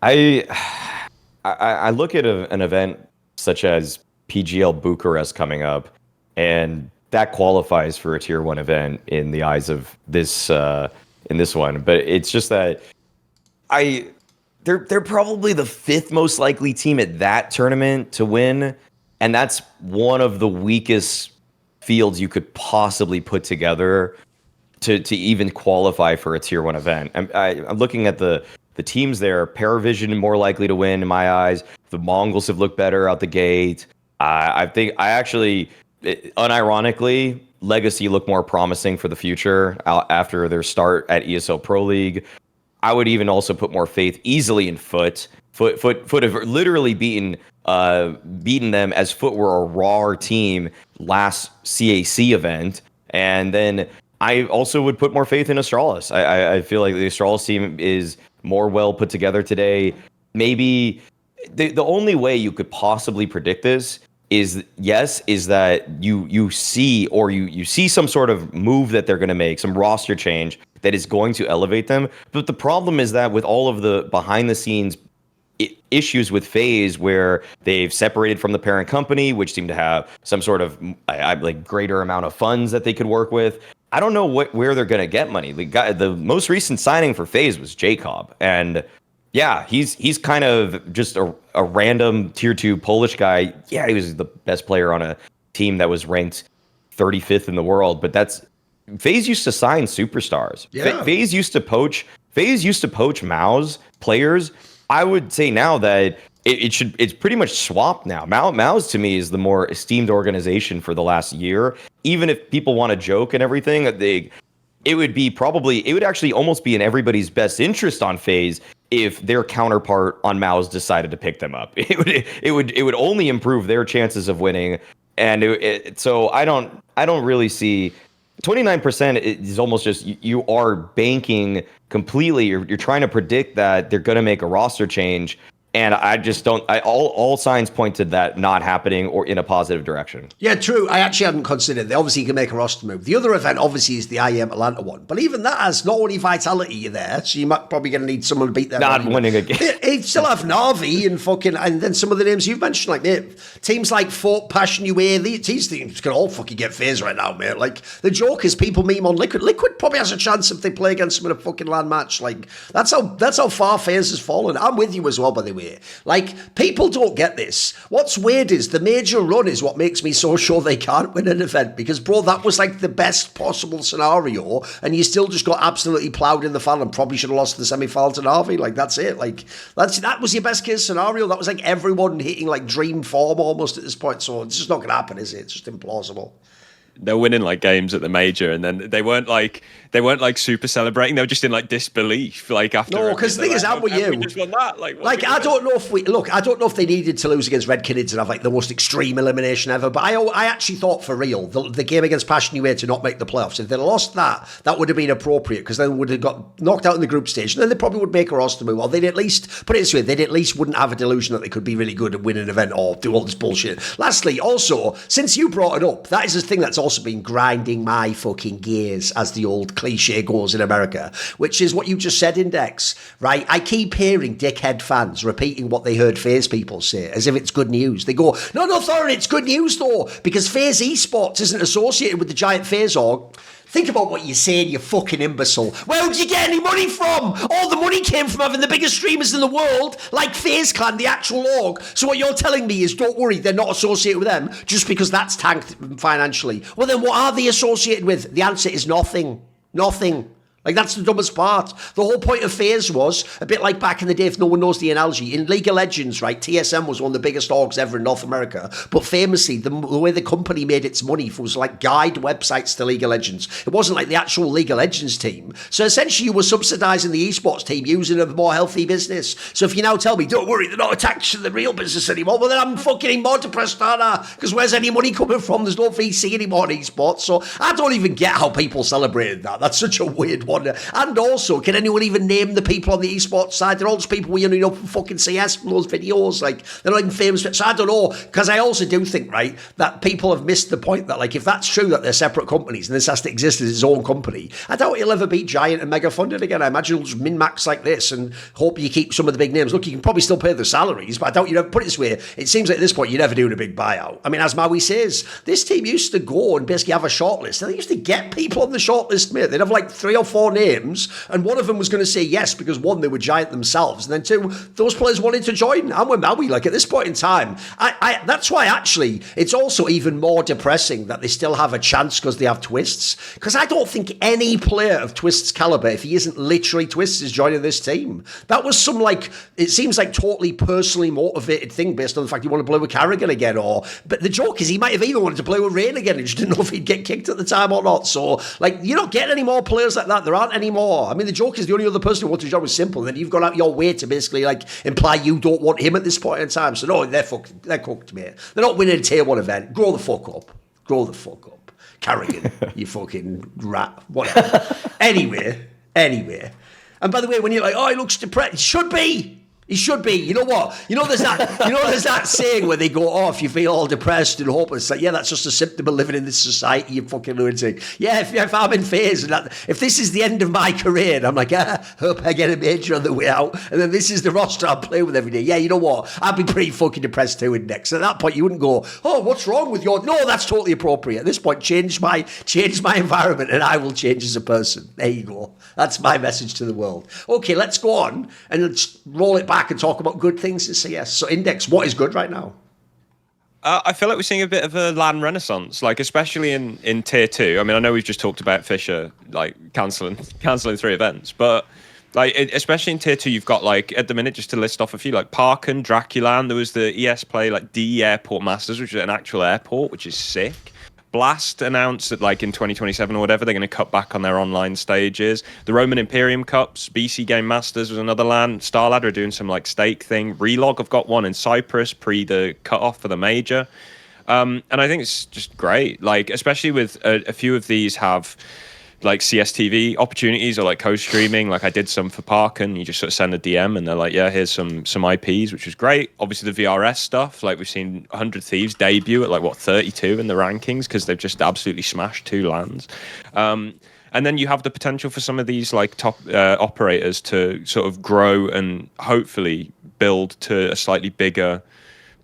happening. I look at an event such as PGL Bucharest coming up, and that qualifies for a tier 1 event in the eyes of this in this one. But it's just that they're probably the 5th most likely team at that tournament to win, and that's one of the weakest fields you could possibly put together to even qualify for a tier 1 event. I'm looking at the teams there. Paravision more likely to win in my eyes. The Mongols have looked better out the gate. I think unironically, Legacy look more promising for the future after their start at ESL Pro League. I would even also put more faith easily in Foot. Foot have literally beaten them as Foot were a raw team last CAC event. And then I also would put more faith in Astralis. I feel like the Astralis team is more well put together today. Maybe the only way you could possibly predict this is that you see some sort of move that they're going to make, some roster change that is going to elevate them. But the problem is that with all of the behind the scenes issues with FaZe, where they've separated from the parent company, which seem to have some sort of like greater amount of funds that they could work with. I don't know where they're going to get money. The most recent signing for FaZe was Jacob, and yeah, he's kind of just a random tier 2 Polish guy. Yeah, he was the best player on a team that was ranked 35th in the world, but FaZe used to sign superstars. Yeah. FaZe used to poach Mao's players. I would say now that it's pretty much swapped now. Mao's to me is the more esteemed organization for the last year. Even if people want to joke and everything, it would actually almost be in everybody's best interest on FaZe if their counterpart on Mao's decided to pick them up. It would only improve their chances of winning. And so I don't really see 29% is almost just you are banking completely. You're trying to predict that they're going to make a roster change. And I just don't. All signs point to that not happening or in a positive direction. Yeah, true. I actually hadn't considered it. They obviously can make a roster move. The other event, obviously, is the IEM Atlanta one. But even that has not only Vitality there, so you might probably going to need someone to beat them. Not winning a game. They still have Na'Vi and then some of the names you've mentioned, like mate, teams like Fort, PassionUA. These teams can all fucking get FaZe right now, mate. Like the joke is people meme on Liquid. Liquid probably has a chance if they play against them in a fucking LAN match. Like that's how far FaZe has fallen. I'm with you as well, by the way. Like, people don't get this. What's weird is the major run is what makes me so sure they can't win an event, because, bro, that was like the best possible scenario, and you still just got absolutely ploughed in the final and probably should have lost the semi-final to Na'Vi. Like, that's it. Like, that was your best case scenario. That was like everyone hitting like dream form almost at this point. So it's just not going to happen, is it? It's just implausible. They're winning like games at the major, and then they weren't like super celebrating. They were just in like disbelief, like after. No, because the thing is, I'm with you. We just won that. Like I don't know if they needed to lose against Red Kids and have like the most extreme elimination ever. But I actually thought for real the game against PassionUA to not make the playoffs, if they'd lost that would have been appropriate, because then would have got knocked out in the group stage, and then they probably would make a roster move. Or they'd at least put it this way, they'd at least wouldn't have a delusion that they could be really good and win an event or do all this bullshit. Lastly, also, since you brought it up, that is the thing that's also been grinding my fucking gears, as the old cliche goes in America, which is what you just said, Index, right? I keep hearing dickhead fans repeating what they heard FaZe people say as if it's good news. They go, no, Thorin, it's good news though, because FaZe esports isn't associated with the giant FaZe org. Think about what you're saying, you fucking imbecile. Where would you get any money from? All the money came from having the biggest streamers in the world, like FaZe Clan, the actual org. So what you're telling me is, don't worry, they're not associated with them just because that's tanked financially. Well, then what are they associated with? The answer is nothing. Nothing. Like, that's the dumbest part. The whole point of FaZe was, a bit like back in the day, if no one knows the analogy, in League of Legends, right, TSM was one of the biggest orgs ever in North America, but famously, the way the company made its money was like guide websites to League of Legends. It wasn't like the actual League of Legends team. So essentially, you were subsidizing the esports team using a more healthy business. So if you now tell me, don't worry, they're not attached to the real business anymore, well, then I'm fucking more depressed, aren't I? Because where's any money coming from? There's no VC anymore in esports. So I don't even get how people celebrated that. That's such a weird one. And also, can anyone even name the people on the esports side? They're all just people we only know from fucking CS, from those videos. Like, they're not even famous. So I don't know, because I also do think, right, that people have missed the point that, like, if that's true that they're separate companies and this has to exist as its own company, I doubt it'll ever be giant and mega funded again. I imagine it'll just min-max like this and hope you keep some of the big names. Look, you can probably still pay their salaries, but I doubt you'd ever, put it this way, it seems like at this point you're never doing a big buyout. I mean, as Maui says, this team used to go and basically have a shortlist. They used to get people on the shortlist, mate. They'd have like 3 or 4 names, and one of them was going to say yes because, one, they were giant themselves, and then 2, those players wanted to join. I'm with Maui. Like, at this point in time, that's why actually it's also even more depressing that they still have a chance because they have Twists, because I don't think any player of Twist's caliber, if he isn't literally Twists, is joining this team. That was some, like, it seems like totally personally motivated thing based on the fact he wanted to play with karrigan again, but the joke is he might have even wanted to play with Rain again and just didn't know if he'd get kicked at the time or not. So, like, you don't get any more players like that There aren't any more. I mean, the joke is the only other person who wanted a job was Simple, and then you've gone out your way to basically like imply you don't want him at this point in time. So no, they're cooked, mate. They're not winning a tier 1 event. Grow the fuck up. Grow the fuck up. Karrigan, you fucking rat. Whatever. Anyway. And by the way, when you're like, oh, he looks depressed, he should be. He should be. You know what? There's that saying where they go, oh, if you feel all depressed and hopeless, like, yeah, that's just a symptom of living in this society, you fucking lunatic. Yeah, if I'm in phase, and if this is the end of my career, and I'm like, hope I get a major on the way out, and then this is the roster I'm playing with every day. Yeah, you know what? I'd be pretty fucking depressed too Index. At that point, you wouldn't go, oh, what's wrong with your... No, that's totally appropriate. At this point, change my environment, and I will change as a person. There you go. That's my message to the world. Okay, let's go on, and let's roll it back and talk about good things in CS. So Index, what is good right now? I feel like we're seeing a bit of a LAN renaissance, like especially in tier 2. I mean, I know we've just talked about FISSURE like cancelling 3 events, but like especially in tier 2, you've got like at the minute, just to list off a few, like Parkin, Draculan. There was the ES Play like D Airport Masters, which is an actual airport, which is sick. BLAST announced that like in 2027 or whatever, they're going to cut back on their online stages. The Roman Imperium Cups, BC Game Masters was another LAN. StarLadder are doing some like stake thing. Relog have got one in Cyprus pre the cutoff for the major. And I think it's just great, like especially with a few of these have like CSTV opportunities or like co-streaming. Like I did some for Parkin. You just sort of send a DM and they're like, yeah, here's some IPs, which was great. Obviously the VRS stuff, like we've seen 100 Thieves debut at like what 32 in the rankings because they've just absolutely smashed 2 lands. And then you have the potential for some of these like top operators to sort of grow and hopefully build to a slightly bigger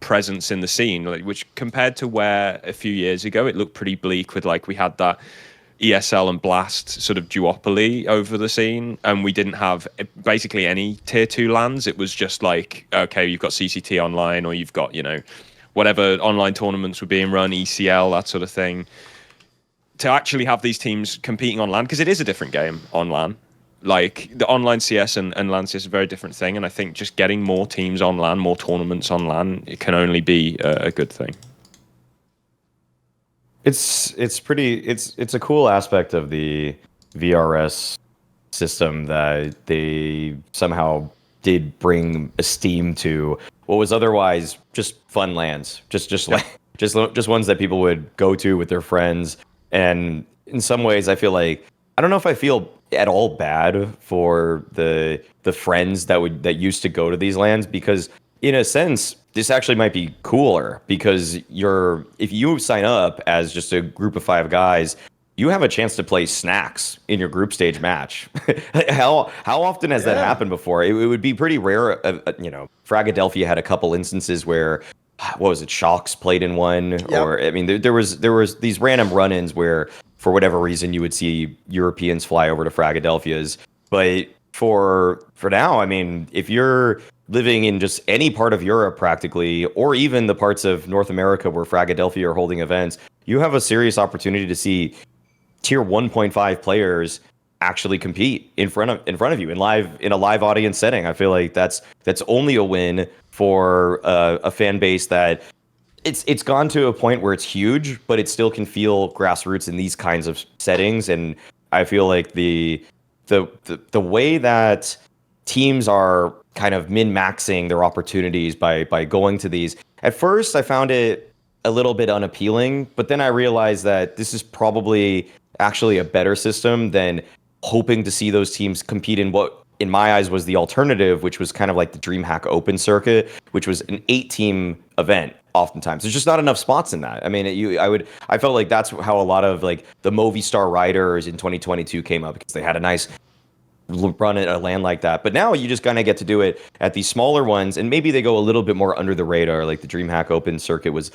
presence in the scene, like, which compared to where a few years ago it looked pretty bleak with like we had that ESL and BLAST sort of duopoly over the scene, and we didn't have basically any tier 2 lands. It was just like, okay, you've got CCT online, or you've got, whatever online tournaments were being run, ECL, that sort of thing. To actually have these teams competing on LAN, because it is a different game on LAN. Like the online CS and LAN CS is a very different thing, and I think just getting more teams on LAN, more tournaments on LAN, it can only be a good thing. It's a cool aspect of the VRS system that they somehow did bring esteem to what was otherwise just fun lands, just ones that people would go to with their friends. And in some ways, I feel like I don't know if I feel at all bad for the friends that used to go to these lands, because in a sense, this actually might be cooler because if you sign up as just a group of 5 guys, you have a chance to play snacks in your group stage match. How often has that happened before? It would be pretty rare. Fragadelphia had a couple instances where, what was it, Shocks played in one, or I mean, there was these random run-ins where for whatever reason you would see Europeans fly over to Fragadelphia's, but for now, I mean, if you're living in just any part of Europe practically, or even the parts of North America where Fragadelphia are holding events, you have a serious opportunity to see tier 1.5 players actually compete in front of you in a live audience setting. I feel like that's only a win for a fan base that it's gone to a point where it's huge, but it still can feel grassroots in these kinds of settings. And I feel like the way that teams are kind of min-maxing their opportunities by going to these. At first, I found it a little bit unappealing, but then I realized that this is probably actually a better system than hoping to see those teams compete in what, in my eyes, was the alternative, which was kind of like the DreamHack Open circuit, which was an 8-team event. Oftentimes, there's just not enough spots in that. I mean, I felt like that's how a lot of like the Movistar Riders in 2022 came up, because they had a nice run at a land like that. But now you just kind of get to do it at these smaller ones, and maybe they go a little bit more under the radar. Like the DreamHack Open circuit was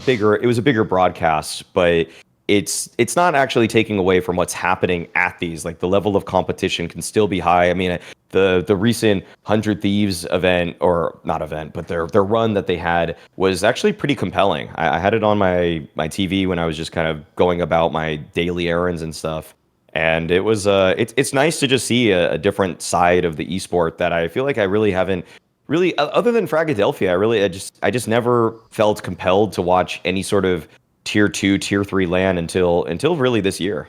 bigger. It was a bigger broadcast, but it's not actually taking away from what's happening at these. Like the level of competition can still be high. I mean, the recent 100 Thieves event, or not event, but their run that they had was actually pretty compelling. I had it on my TV when I was just kind of going about my daily errands and stuff. And it was it's nice to just see a different side of the esport that I feel like I really haven't really, other than Fragadelphia, I just never felt compelled to watch any sort of tier 2, tier 3 LAN until really this year.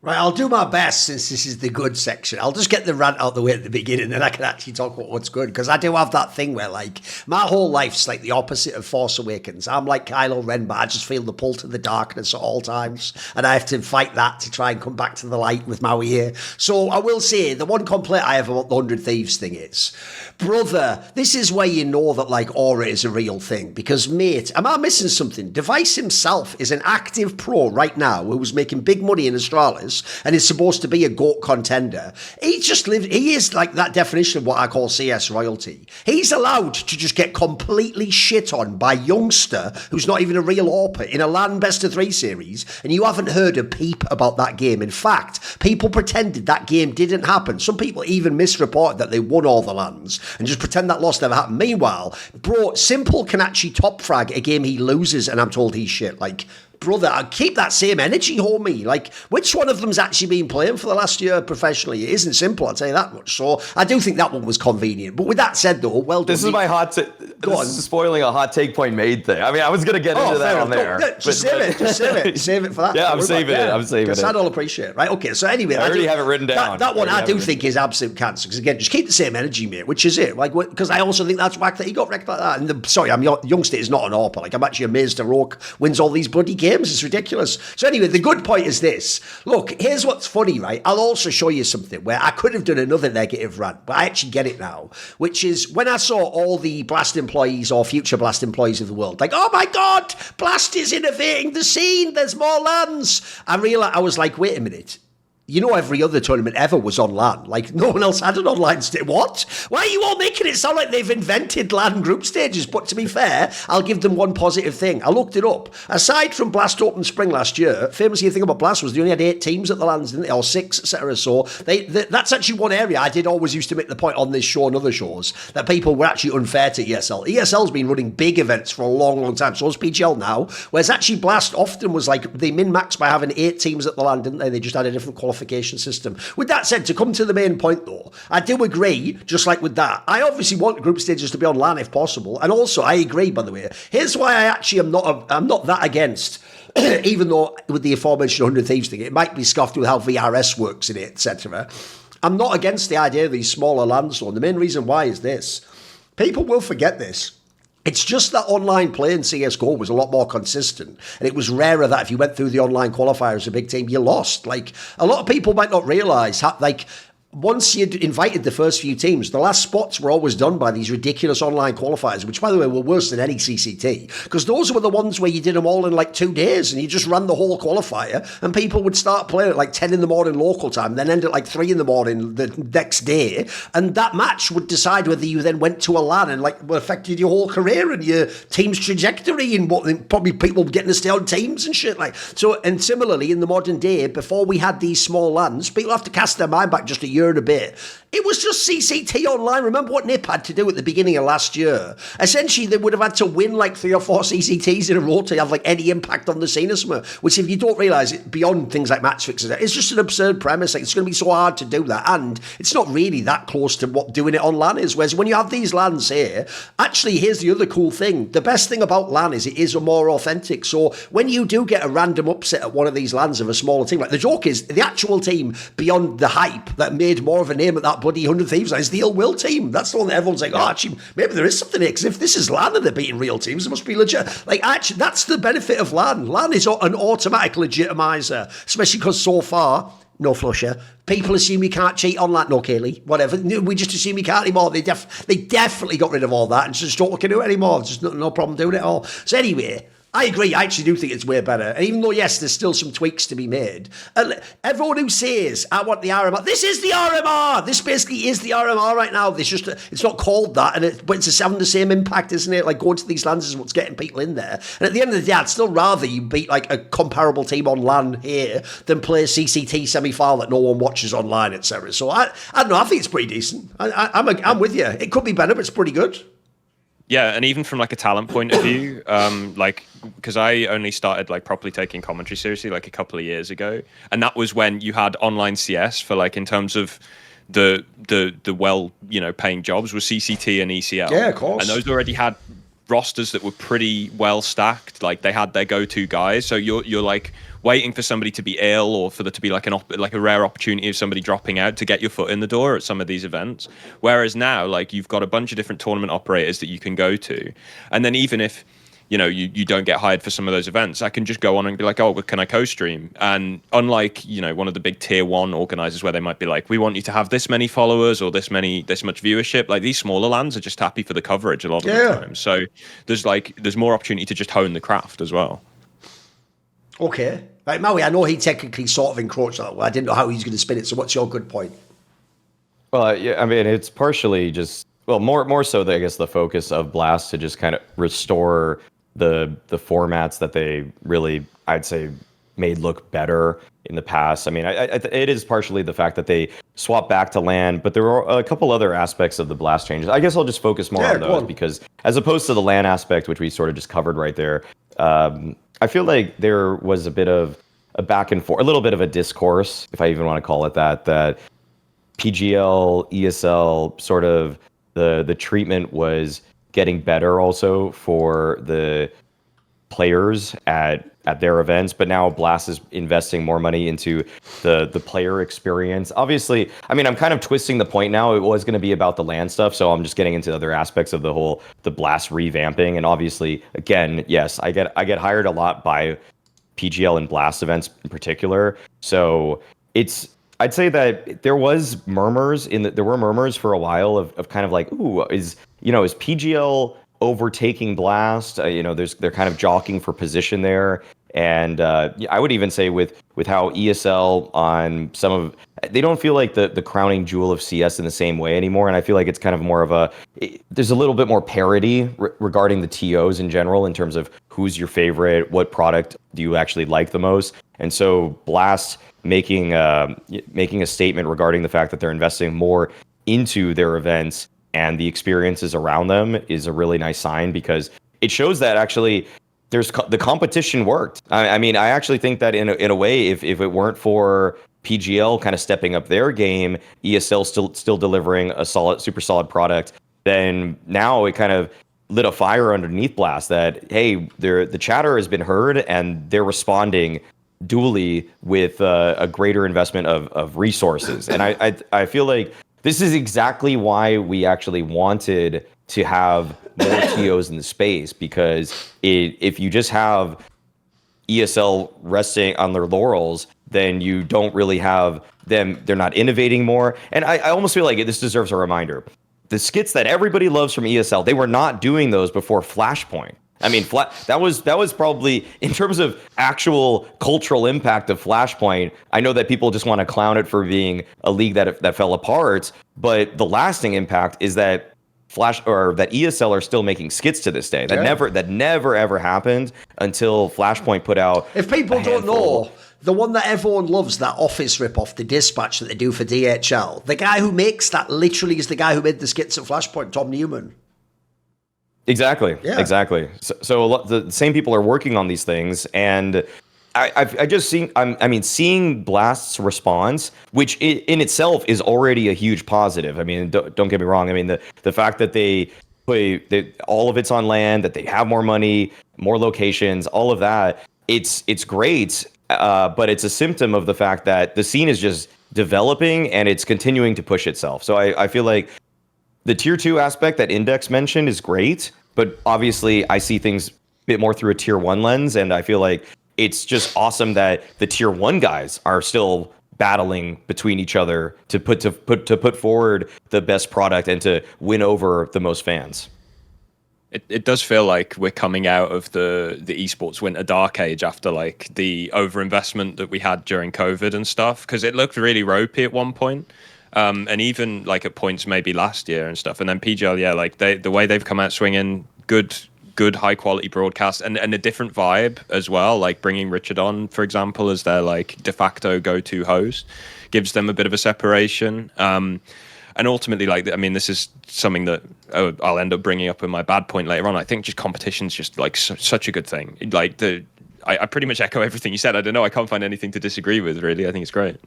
Right, I'll do my best since this is the good section. I'll just get the rant out the way at the beginning, then I can actually talk about what's good. Because I do have that thing where, like, my whole life's like the opposite of Force Awakens. I'm like Kylo Ren, but I just feel the pull to the darkness at all times. And I have to fight that to try and come back to the light with Maui here. So I will say, the one complaint I have about the 100 Thieves thing is, brother, this is where you know that, like, aura is a real thing. Because, mate, am I missing something? Device himself is an active pro right now who's making big money in Australis and is supposed to be a GOAT contender. He is like that definition of what I call CS royalty. He's allowed to just get completely shit on by youngster who's not even a real AWPer in a LAN best of 3 series, and you haven't heard a peep about that game. In fact, people pretended that game didn't happen. Some people even misreported that they won all the LANs and just pretend that loss never happened. Meanwhile, bro, Simple can actually top frag a game he loses, and I'm told he's shit. Like, brother, I'll keep that same energy, homie. Like, which one of them's actually been playing for the last year professionally? It isn't Simple, I'll tell you that much. So I do think that one was convenient. But with that said, though, well done. This is my hot take. This is spoiling a hot take point made thing. I mean, I was going to get into that on there. Just save it. Save it for that. Yeah, I'm saving it. I'm saving it. I'd all appreciate it. Right, okay. So anyway. I already have it written down. That one I do think is absolute cancer. Because again, just keep the same energy, mate, which is it. Like, because I also think that's whack that he got wrecked like that. And sorry, Youngster is not an AWPer. Like, I'm actually amazed Rourke wins all these bloody games. It's ridiculous. So anyway, the good point is this. Look, here's what's funny, right? I'll also show you something where I could have done another negative rant, but I actually get it now, which is when I saw all the Blast employees or future Blast employees of the world, like, oh my God, Blast is innovating the scene. There's more LANs. I realized, I was like, wait a minute. You know, every other tournament ever was on LAN. Like, no one else had an online stage. What? Why are you all making it sound like they've invented LAN group stages? But to be fair, I'll give them one positive thing. I looked it up. Aside from Blast Open Spring last year, famously the thing about Blast was they only had 8 teams at the LANs, didn't they? Or 6, etc. So that's actually one area I did always used to make the point on this show and other shows that people were actually unfair to ESL. ESL's been running big events for a long, long time. So is PGL now. Whereas actually Blast often was like, they min-maxed by having 8 teams at the LAN, didn't they? They just had a different qualification system. With that said, to come to the main point though, I do agree, just like with that, I obviously want group stages to be on LAN if possible, and also I agree, by the way, here's why I actually am not that against, even though with the aforementioned 100 Thieves thing, it might be scoffed with how VRS works in it, etc. I'm not against the idea of these smaller LANs though, and the main reason why is this. People will forget this. It's just that online play in CSGO was a lot more consistent. And it was rarer that if you went through the online qualifier as a big team, you lost. Like, a lot of people might not realise how, like, once you'd invited the first few teams, the last spots were always done by these ridiculous online qualifiers, which, by the way, were worse than any CCT, because those were the ones where you did them all in like 2 days and you just ran the whole qualifier and people would start playing at like 10 in the morning local time, then end at like 3 in the morning the next day. And that match would decide whether you then went to a LAN and like affected your whole career and your team's trajectory and what probably people getting to stay on teams and shit. Like, so, and similarly in the modern day, before we had these small LANs, people have to cast their mind back just a year and a bit. It was just CCT online. Remember what Nip had to do at the beginning of last year? Essentially, they would have had to win like 3 or 4 CCTs in a row to have like any impact on the scene or something, which if you don't realise it, beyond things like match fixes, it's just an absurd premise. Like, it's going to be so hard to do that, and it's not really that close to what doing it on LAN is. Whereas when you have these LANs here, actually, here's the other cool thing. The best thing about LAN is it is a more authentic. So when you do get a random upset at one of these LANs of a smaller team, like the joke is the actual team beyond the hype that made more of a name at that bloody 100 Thieves is the Ill Will team. That's the one that everyone's like, oh, actually, maybe there is something here, because if this is LAN and they're beating real teams, it must be legit. Like, actually, that's the benefit of LAN. LAN is an automatic legitimizer, especially because so far, no flusher, people assume you can't cheat on LAN. No, Kaylee, whatever. We just assume you can't anymore. They definitely got rid of all that and just don't look into it anymore. There's just no problem doing it all. So anyway, I agree. I actually do think it's way better. And even though, yes, there's still some tweaks to be made, everyone who says, I want the RMR, this is the RMR. This basically is the RMR right now. It's not called that, but it's having the same impact, isn't it? Like, going to these LANs is what's getting people in there. And at the end of the day, I'd still rather you beat like a comparable team on LAN here than play a CCT semi-final that no one watches online, etc. So I don't know. I think it's pretty decent. I'm with you. It could be better, but it's pretty good. Yeah, and even from like a talent point of view, like, because I only started like properly taking commentary seriously like a couple of years ago, and that was when you had online CS for like, in terms of the well, paying jobs, was CCT and ECL. Yeah, of course. And those already had rosters that were pretty well stacked. Like they had their go-to guys. So you're like waiting for somebody to be ill or for there to be like a rare opportunity of somebody dropping out to get your foot in the door at some of these events. Whereas now, like you've got a bunch of different tournament operators that you can go to, and then even if you don't get hired for some of those events, I can just go on and be like, oh, well, can I co-stream? And unlike, one of the big tier 1 organizers where they might be like, we want you to have this many followers or this much viewership, like these smaller lands are just happy for the coverage a lot of the time. So there's more opportunity to just hone the craft as well. Okay. Right, Maui, I know he technically sort of encroached that way. I didn't know how he's going to spin it. So what's your good point? Well, yeah, I mean, it's partially just, well, more so, I guess, the focus of BLAST to just kind of restore the formats that they really, I'd say, made look better in the past. I mean, it is partially the fact that they swapped back to LAN, but there were a couple other aspects of the BLAST changes. I guess I'll just focus more on those because as opposed to the LAN aspect, which we sort of just covered right there, I feel like there was a bit of a back and forth, a little bit of a discourse, if I even want to call it that PGL, ESL, sort of the treatment was getting better also for the players at their events, but now BLAST is investing more money into the player experience. Obviously, I mean, I'm kind of twisting the point now. It was going to be about the LAN stuff, so I'm just getting into other aspects of the BLAST revamping. And obviously, again, yes, I get hired a lot by PGL and BLAST events in particular. So I'd say that there were murmurs for a while of kind of like, ooh, is PGL overtaking BLAST? They're kind of jockeying for position there. And I would even say with how ESL on they don't feel like the crowning jewel of CS in the same way anymore. And I feel like it's kind of more of there's a little bit more parity regarding the TOs in general in terms of who's your favorite, what product do you actually like the most. And so BLAST making a statement regarding the fact that they're investing more into their events and the experiences around them is a really nice sign because it shows that actually the competition worked. I mean, I actually think that in a way, if it weren't for PGL kind of stepping up their game, ESL still delivering a super solid product, then now it kind of lit a fire underneath BLAST that, hey, the chatter has been heard and they're responding duly with a greater investment of resources. And I feel like this is exactly why we actually wanted to have more TOs in the space, because if you just have ESL resting on their laurels, then you don't really have them. They're not innovating more. And I almost feel like this deserves a reminder. The skits that everybody loves from ESL, they were not doing those before Flashpoint. I mean, that was probably, in terms of actual cultural impact of Flashpoint, I know that people just want to clown it for being a league that fell apart, but the lasting impact is that that ESL are still making skits to this day. That never ever happened until Flashpoint put out. If people don't know, the one that everyone loves, that Office ripoff, the Dispatch that they do for DHL, the guy who makes that literally is the guy who made the skits at Flashpoint, Tom Newman. Exactly. Yeah. Exactly. So the same people are working on these things, and I just seen. Seeing BLAST's response, which in itself is already a huge positive. I mean, don't get me wrong. I mean, the fact that they play all of it's on land, that they have more money, more locations, all of that. It's great, but it's a symptom of the fact that the scene is just developing and it's continuing to push itself. So I feel like the tier 2 aspect that Index mentioned is great, but obviously I see things a bit more through a tier 1 lens, and I feel like it's just awesome that the tier 1 guys are still battling between each other to put forward the best product and to win over the most fans. It does feel like we're coming out of the esports winter dark age after like the overinvestment that we had during COVID and stuff, because it looked really ropey at one point. And even like at points maybe last year and stuff, and then PGL, like the way they've come out swinging, good high quality broadcast and a different vibe as well, like bringing Richard on, for example, as their like de facto go-to host, gives them a bit of a separation. And ultimately, like, I mean, this is something that I'll end up bringing up in my bad point later on. I think just competition's just like such a good thing. Like I pretty much echo everything you said. I don't know, I can't find anything to disagree with, really. I think it's great.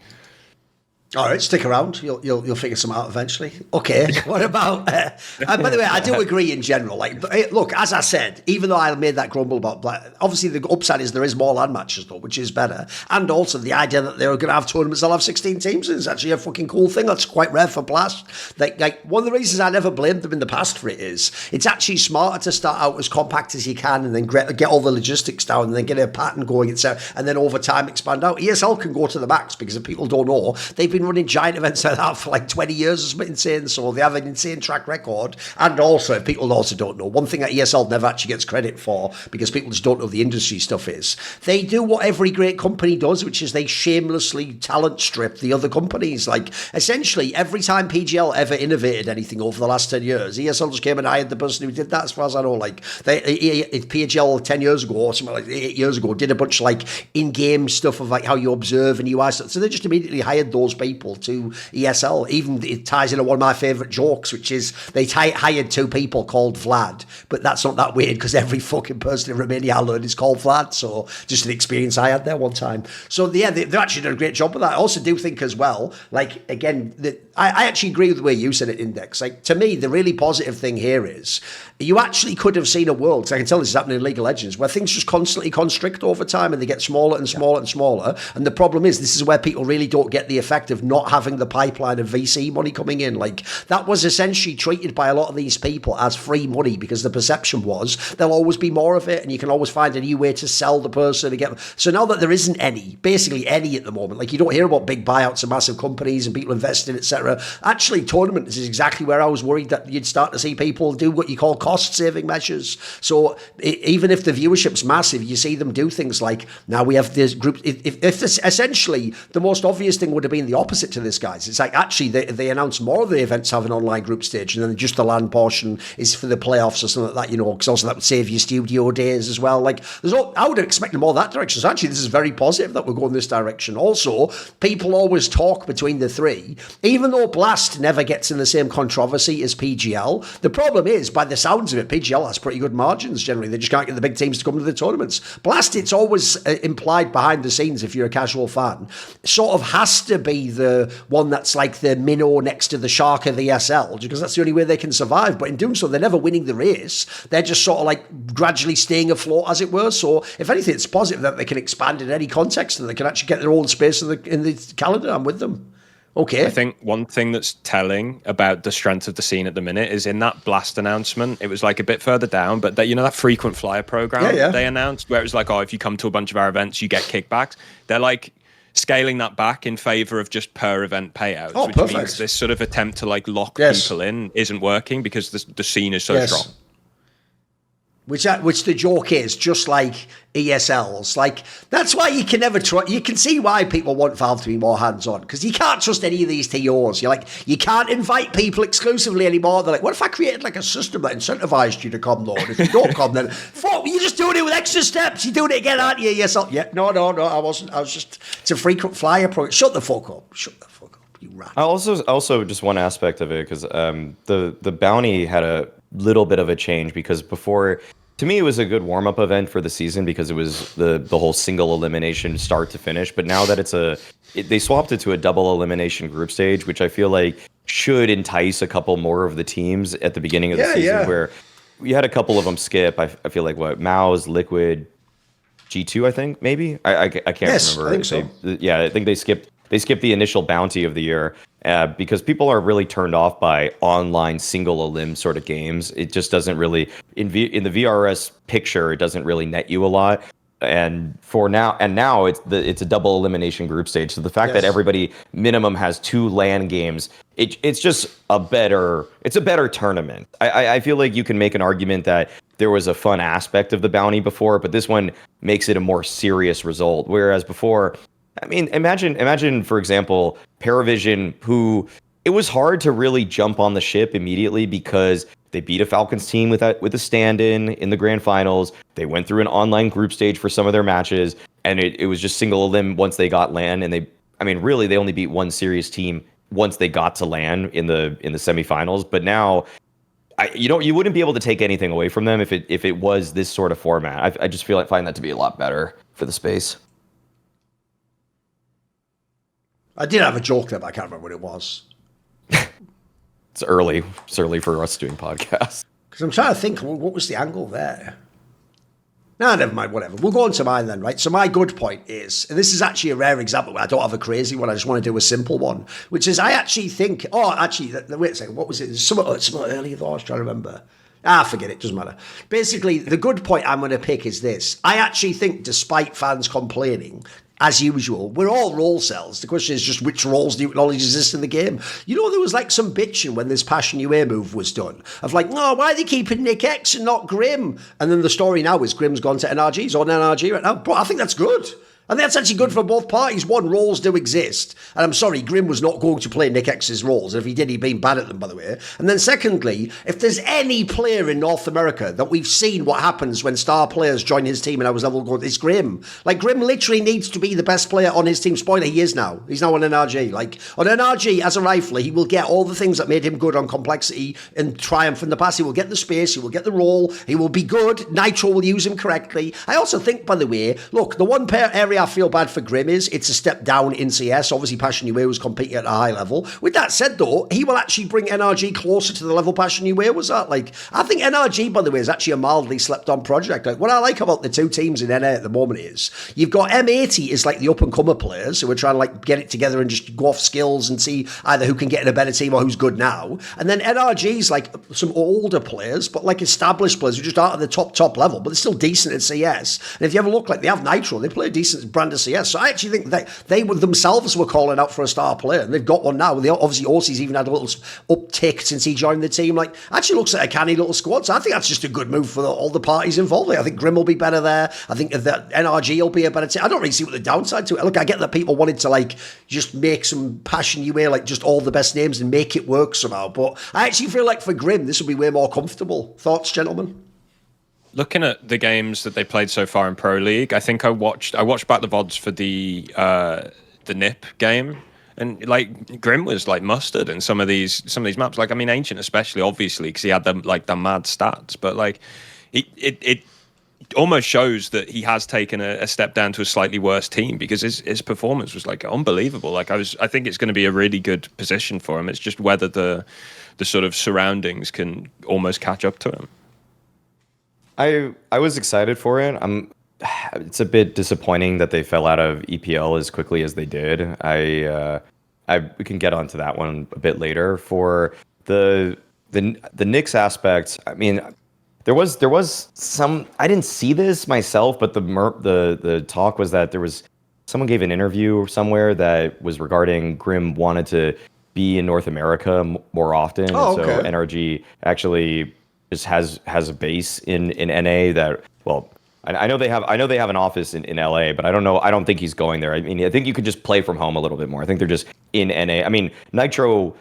All right, stick around. You'll figure some out eventually. Okay. What about? By the way, I do agree in general. Like, look, as I said, even though I made that grumble about obviously the upside is there is more LAN matches though, which is better, and also the idea that they're going to have tournaments. They'll have 16 teams is actually a fucking cool thing. That's quite rare for Blast. Like one of the reasons I never blamed them in the past for it is it's actually smarter to start out as compact as you can and then get all the logistics down and then get a pattern going, etc., and then over time expand out. ESL can go to the max because if people don't know, they've been running giant events like that for like 20 years or something insane, so they have an insane track record. And also, if people also don't know, one thing that ESL never actually gets credit for, because people just don't know the industry stuff, is they do what every great company does, which is they shamelessly talent strip the other companies. Like, essentially, every time PGL ever innovated anything over the last 10 years, ESL just came and hired the person who did that, as far as I know. Like, PGL 10 years ago, or something like 8 years ago, did a bunch of like in-game stuff of like how you observe and UI stuff. So they just immediately hired those people to ESL. Even it ties into one of my favourite jokes, which is they hired two people called Vlad, but that's not that weird because every fucking person in Romania I learned is called Vlad. So just an experience I had there one time. So yeah, they're actually done a great job with that. I also do think as well, like again, I actually agree with the way you said it, Index. Like to me, the really positive thing here is you actually could have seen a world, because I can tell this is happening in League of Legends, where things just constantly constrict over time and they get smaller and smaller and smaller. And the problem is this is where people really don't get the effect of not having the pipeline of VC money coming in. Like that was essentially treated by a lot of these people as free money because the perception was there'll always be more of it and you can always find a new way to sell the person to get. So now that there isn't basically any at the moment, like you don't hear about big buyouts of massive companies and people investing, etc. Actually, tournaments is exactly where I was worried that you'd start to see people do what you call cost saving measures. So even if the viewership's massive, you see them do things like now we have this group. If this essentially the most obvious thing would have been the opposite to this, guys. It's like actually they announce more of the events have an online group stage, and then just the LAN portion is for the playoffs or something like that. You know, because also that would save you studio days as well. Like I would expect more that direction. So actually, this is very positive that we're going this direction. Also, people always talk between the three, even though Blast never gets in the same controversy as PGL. The problem is, by the sounds of it, PGL has pretty good margins generally. They just can't get the big teams to come to the tournaments. Blast, it's always implied behind the scenes, if you're a casual fan, sort of has to be the one that's like the minnow next to the shark of the SL, because that's the only way they can survive. But in doing so, they're never winning the race. They're just sort of like gradually staying afloat, as it were. So if anything, it's positive that they can expand in any context and they can actually get their own space in the calendar. I'm with them. Okay. I think one thing that's telling about the strength of the scene at the minute is in that Blast announcement, it was like a bit further down, but that, you know, that frequent flyer program they announced where it was like, oh, if you come to a bunch of our events, you get kickbacks. They're like scaling that back in favor of just per event payouts, which means this sort of attempt to like lock people in isn't working because the scene is so strong. Which the joke is, just like ESLs. Like, that's why you can never trust. You can see why people want Valve to be more hands-on, because you can't trust any of these TOs. You're like, you can't invite people exclusively anymore. They're like, what if I created like a system that incentivized you to come, though? And if you don't come, then fuck, you're just doing it with extra steps. You're doing it again, aren't you? ESL? Yeah, no, I wasn't. I was just, it's a frequent flyer program. Shut the fuck up. Shut the fuck up, you rat. I also just one aspect of it, because the bounty had a little bit of a change, because before, to me, it was a good warm-up event for the season because it was the whole single elimination start to finish. But now that they swapped it to a double elimination group stage, which I feel like should entice a couple more of the teams at the beginning of the season, where we had a couple of them skip. I feel like Maus, Liquid, G2, I think maybe. I can't remember. I think so. I think they skipped the initial bounty of the year because people are really turned off by online single elim sort of games. It just doesn't really in the VRS picture. It doesn't really net you a lot. And now it's a double elimination group stage. So the fact that everybody minimum has 2 LAN games, it's just a better tournament. I feel like you can make an argument that there was a fun aspect of the bounty before, but this one makes it a more serious result. Whereas before, I mean, imagine, for example, Paravision, who it was hard to really jump on the ship immediately because they beat a Falcons team with a stand-in the grand finals. They went through an online group stage for some of their matches, and it was just single elim once they got LAN. And they only beat one serious team once they got to LAN in the semifinals. But now, you wouldn't be able to take anything away from them if it was this sort of format. I just find that to be a lot better for the space. I did have a joke there, but I can't remember what it was. It's early. It's early for us doing podcasts. Because I'm trying to think, what was the angle there? No, never mind, whatever. We'll go on to mine then, right? So my good point is, and this is actually a rare example where I don't have a crazy one, I just want to do a simple one, which is I actually think, wait a second, what was it? There's something earlier though, I was trying to remember. Forget it, doesn't matter. Basically, the good point I'm going to pick is this. I actually think, despite fans complaining, as usual, we're all role cells. The question is just which roles do you acknowledge exist in the game? You know, there was like some bitching when this PassionUA move was done of like, no, why are they keeping Nick X and not Grim? And then the story now is Grim's gone to NRG. He's on NRG right now. But I think that's good. I think that's actually good for both parties. One, roles do exist. And I'm sorry, Grim was not going to play Nick X's roles. And if he did, he'd been bad at them, by the way. And then secondly, if there's any player in North America that we've seen what happens when star players join his team and I was level going, it's Grim. Like, Grim literally needs to be the best player on his team. Spoiler, he is now. He's now on NRG. Like, on NRG, as a rifler, he will get all the things that made him good on complexity and triumph in the past. He will get the space. He will get the role. He will be good. Nitro will use him correctly. I also think, by the way, look, the one area I feel bad for Grim is it's a step down in CS. Obviously, PassionUA was competing at a high level. With that said, though, he will actually bring NRG closer to the level PassionUA was at. Like, I think NRG, by the way, is actually a mildly slept-on project. Like, what I like about the two teams in NA at the moment is you've got M80 is like the up-and-comer players who are trying to like get it together and just go off skills and see either who can get in a better team or who's good now. And then NRG is like some older players, but like established players who just aren't at the top level, but they're still decent at CS. And if you ever look, like they have Nitro, they play a decent brand of CS. So I actually think that they themselves were calling out for a star player, and they've got one now. Obviously, Orsi's even had a little uptick since he joined the team. Like, actually looks like a canny little squad. So I think that's just a good move for all the parties involved. Like, I think Grim will be better there. I think that NRG will be a better team. I don't really see what the downside to it. Look, I get that people wanted to like just make some PassionUA like just all the best names and make it work somehow. But I actually feel like for Grim, this will be way more comfortable. Thoughts, gentlemen? Looking at the games that they played so far in Pro League, I think I watched back the VODs for the NIP game, and like Grim was like mustard in some of these maps. Like, I mean, Ancient especially, obviously, because he had the mad stats, but like it almost shows that he has taken a step down to a slightly worse team, because his performance was like unbelievable. Like I think it's going to be a really good position for him. It's just whether the sort of surroundings can almost catch up to him. I was excited for it. It's a bit disappointing that they fell out of EPL as quickly as they did. We can get onto that one a bit later. For the Knicks aspect, I mean, there was some. I didn't see this myself, but the talk was that there was someone gave an interview somewhere that was regarding Grim wanted to be in North America more often. Oh, okay. So NRG actually just has a base in NA that, well, I know they have an office in LA, but I don't think he's going there. I mean, I think you could just play from home a little bit more. I think they're just in NA. I mean, Nitro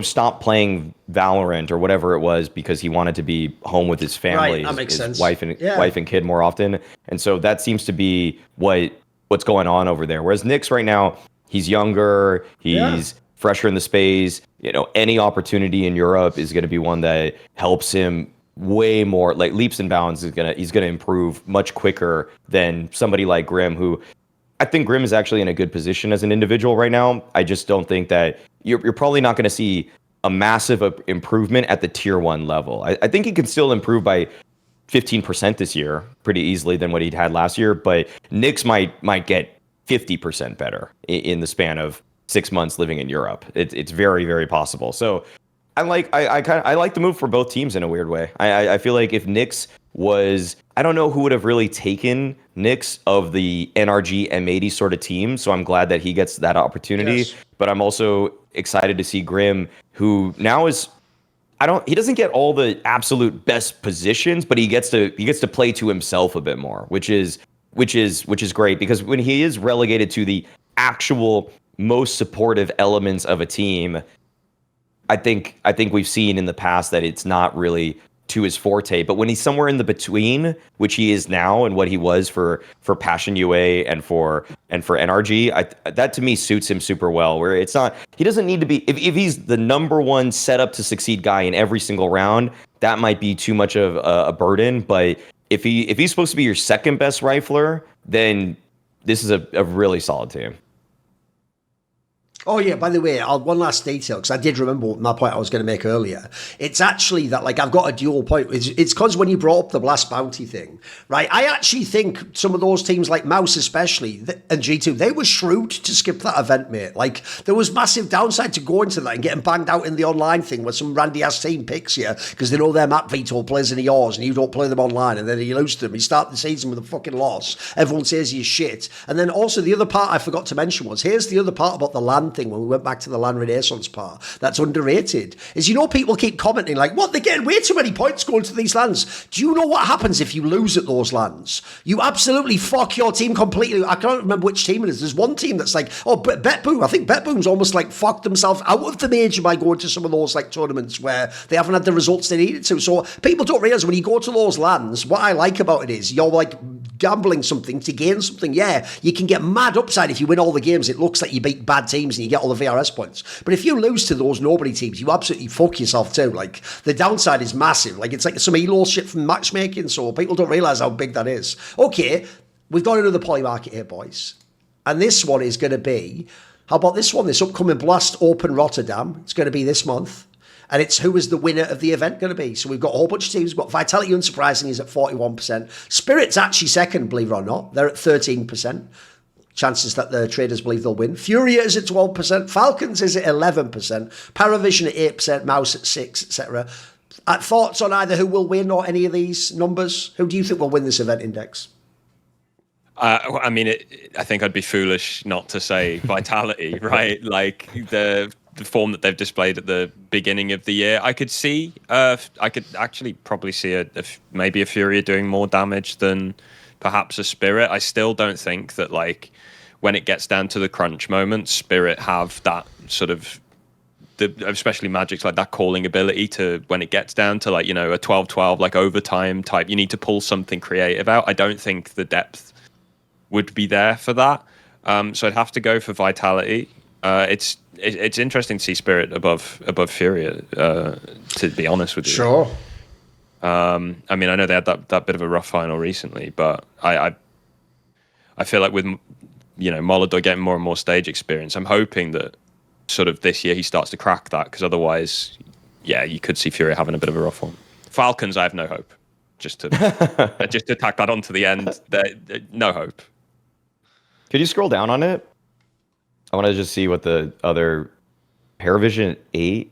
stopped playing Valorant or whatever it was because he wanted to be home with his family, right, that makes sense. wife and kid more often. And so that seems to be what's going on over there. Whereas Nyx right now, he's younger, he's fresher in the space. You know, any opportunity in Europe is going to be one that helps him way more, like leaps and bounds. He's gonna improve much quicker than somebody like Grim, who I think Grim is actually in a good position as an individual right now. I just don't think that you're probably not going to see a massive improvement at the tier 1 level. I think he can still improve by 15% this year pretty easily than what he'd had last year, but Nyx might get 50% better in the span of 6 months living in Europe. It's very, very possible. So I like the move for both teams in a weird way. I feel like if Nyx was, I don't know who would have really taken Nyx of the NRG M80 sort of team. So I'm glad that he gets that opportunity. Yes. But I'm also excited to see Grim, who now is, he doesn't get all the absolute best positions, but he gets to play to himself a bit more, which is great, because when he is relegated to the actual most supportive elements of a team, I think we've seen in the past that it's not really to his forte. But when he's somewhere in the between, which he is now, and what he was for PassionUA and for NRG, that to me suits him super well. Where it's not, he doesn't need to be, if he's the number one set up to succeed guy in every single round, that might be too much of a burden. But if he's supposed to be your second best rifler, then this is a really solid team. Oh yeah, by the way, one last detail, because I did remember my point I was going to make earlier. It's actually that, like, I've got a dual point. It's because when you brought up the Blast Bounty thing, right, I actually think some of those teams, like Mouse especially, and G2, they were shrewd to skip that event, mate. Like, there was massive downside to going to that and getting banged out in the online thing where some randy-ass team picks you because they know their map veto plays into yours and you don't play them online, and then you lose to them. You start the season with a fucking loss. Everyone says you're shit. And then also the other part I forgot to mention was, here's the other part about the LAN thing when we went back to the LAN Renaissance part that's underrated, is, you know, people keep commenting like, what, they're getting way too many points going to these LANs. Do you know what happens if you lose at those LANs? You absolutely fuck your team completely. I can't remember which team it is. There's one team that's like, oh, BetBoom. I think BetBoom's almost like fucked themselves out of the major by going to some of those like tournaments where they haven't had the results they needed to. So people don't realize when you go to those LANs, what I like about it is you're like gambling something to gain something. Yeah, you can get mad upside if you win all the games. It looks like you beat bad teams and you get all the VRS points. But if you lose to those nobody teams, you absolutely fuck yourself too. Like, the downside is massive. Like, it's like some elo shit from matchmaking, so people don't realise how big that is. Okay, we've got another poly market here, boys. And this one is going to be, how about this one? This upcoming Blast Open Rotterdam. It's going to be this month. And it's who is the winner of the event going to be. So we've got a whole bunch of teams. We've got Vitality, unsurprisingly, is at 41%. Spirit's actually second, believe it or not. They're at 13%. Chances that the traders believe they'll win. FURIA is at 12%. Falcons is at 11%. Paravision at 8%. Mouse at 6%, etc. Thoughts on either who will win or any of these numbers? Who do you think will win this event index? I mean, I think I'd be foolish not to say Vitality, right? Like, the form that they've displayed at the beginning of the year, I could see, I could actually probably see maybe a FURIA doing more damage than perhaps a Spirit. I still don't think that, like, when it gets down to the crunch moment, Spirit have that sort of, especially Magic's like that calling ability to, when it gets down to, like, you know, a 12-12, like overtime type, you need to pull something creative out. I don't think the depth would be there for that. So I'd have to go for Vitality. It's interesting to see Spirit above FURIA, to be honest with you. Sure. I mean, I know they had that bit of a rough final recently, but I feel like with, you know, Molodor getting more and more stage experience, I'm hoping that sort of this year he starts to crack that, because otherwise, yeah, you could see FURIA having a bit of a rough one. Falcons, I have no hope. Just to tack that on to the end, no hope. Could you scroll down on it? I want to just see what the other Paravision 8.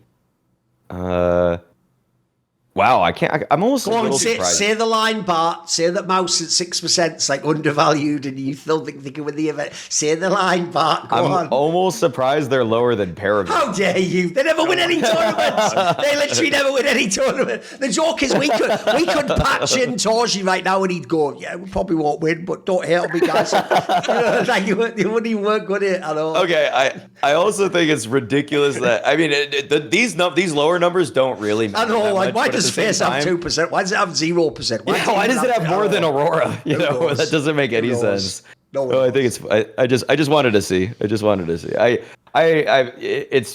Wow, I can't. I'm almost Go on, say the line, Bart. Say that Mouse at 6% is like undervalued, and you still think they can win the event. Say the line, Bart. Go on. I'm almost surprised they're lower than Paravision. How dare you? They never win any tournaments. They literally never win any tournament. The joke is we could patch in Torji right now, and he'd go, "Yeah, we probably won't win, but don't hate on me, guys." Like, you wouldn't even work good at it at all. Okay, I also think it's ridiculous that, I mean, these lower numbers don't really matter. I know, like, much, why does FaCe have 2%? Why does it have 0%? Why does it have more than Aurora? You know, that doesn't make any sense. No, I think it's. I just wanted to see. It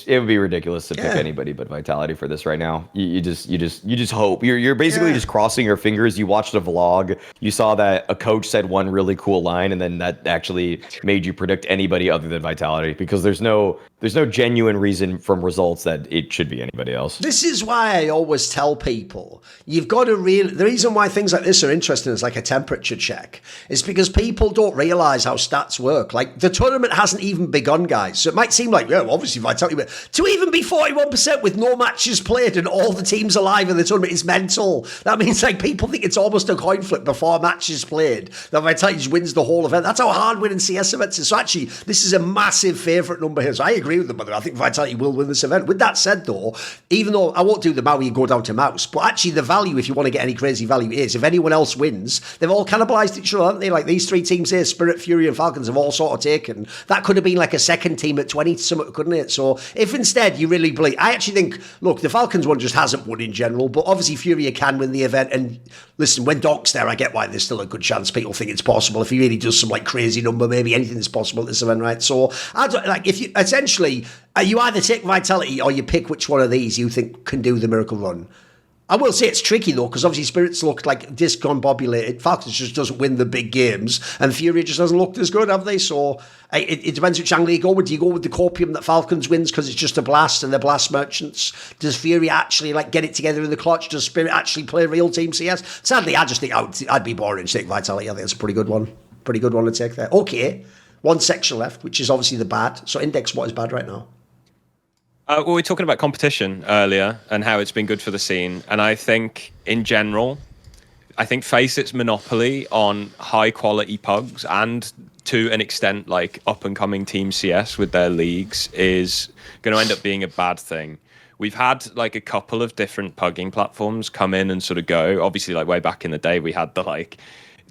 would be ridiculous to pick anybody but Vitality for this right now. You just hope. You're basically just crossing your fingers. You watched a vlog. You saw that a coach said one really cool line, and then that actually made you predict anybody other than Vitality, because there's no genuine reason from results that it should be anybody else. This is why I always tell people, you've got to the reason why things like this are interesting as like a temperature check is because people don't realize how stats work. Like, the tournament hasn't even begun, guys. So it might seem like, yeah, obviously Vitality, but to even be 41% with no matches played and all the teams alive in the tournament is mental. That means, like, people think it's almost a coin flip before a match is played, that Vitality just wins the whole event. That's how hard winning CS events is. So actually, this is a massive favourite number here. So I agree with them, by the way. I think Vitality will win this event. With that said, though, even though I won't do the Maui go down to Mouse, but actually the value, if you want to get any crazy value, is if anyone else wins, they've all cannibalised each other, haven't they? Like, these three teams here, Spirit, FURIA and Falcons, have all sort of taken. That could have been like a second team at 20 something, couldn't it? So if instead you really believe, I actually think, look, the Falcons one just hasn't won in general, but obviously FURIA can win the event. And listen, when Donk's there, I get why there's still a good chance people think it's possible. If he really does some like crazy number, maybe anything is possible at this event, right? So I don't, like, if you essentially, you either take Vitality or you pick which one of these you think can do the miracle run. I will say it's tricky though, because obviously Spirits looked like discombobulated. Falcons just doesn't win the big games, and FURIA just hasn't looked as good, have they? So it depends which angle you go with. Do you go with the copium that Falcons wins because it's just a blast and they're blast merchants? Does FURIA actually like get it together in the clutch? Does Spirit actually play real team CS? Sadly, I just think I'd be boring to take Vitality. I think it's a pretty good one. Pretty good one to take there. Okay, one section left, which is obviously the bad. So Index, what is bad right now? Well, we were talking about competition earlier and how it's been good for the scene. And I think, in general, I think FACEIT's monopoly on high-quality pugs and, to an extent, like up-and-coming Team CS with their leagues is going to end up being a bad thing. We've had, like, a couple of different pugging platforms come in and sort of go. Obviously, like, way back in the day, we had the, like,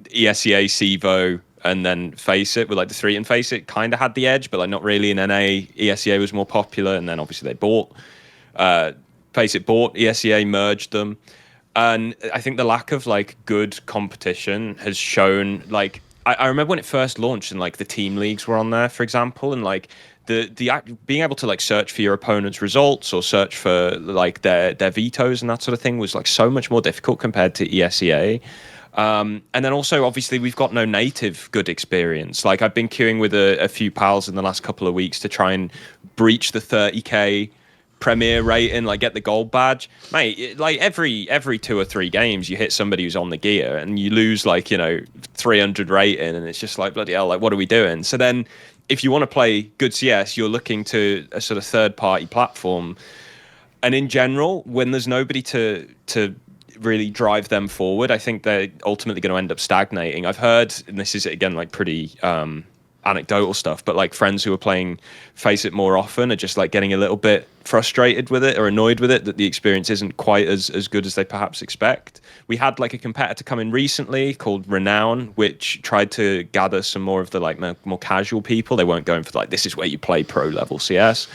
ESEA, CEVO, and then FACEIT with like the three, and FACEIT kind of had the edge, but like not really in NA. ESEA was more popular, and then obviously they bought FACEIT bought ESEA, merged them, and I think the lack of like good competition has shown. Like I remember when it first launched, and like the team leagues were on there, for example, and like the being able to like search for your opponent's results or search for like their vetoes and that sort of thing was like so much more difficult compared to ESEA. And then also, obviously, we've got no native good experience. Like, I've been queuing with a few pals in the last couple of weeks to try and breach the 30k premier rating, like get the gold badge. Mate, like every 2 or 3 games, you hit somebody who's on the gear and you lose like, 300 rating, and it's just like, bloody hell, like, what are we doing? So then if you want to play good CS, you're looking to a sort of third-party platform. And in general, when there's nobody to really drive them forward, I think they're ultimately going to end up stagnating. I've heard, and this is again like pretty anecdotal stuff, but like friends who are playing FACEIT more often are just like getting a little bit frustrated with it or annoyed with it, that the experience isn't quite as good as they perhaps expect. We had like a competitor come in recently called Renown, which tried to gather some more of the like more casual people. They weren't going for like, this is where you play pro level CS.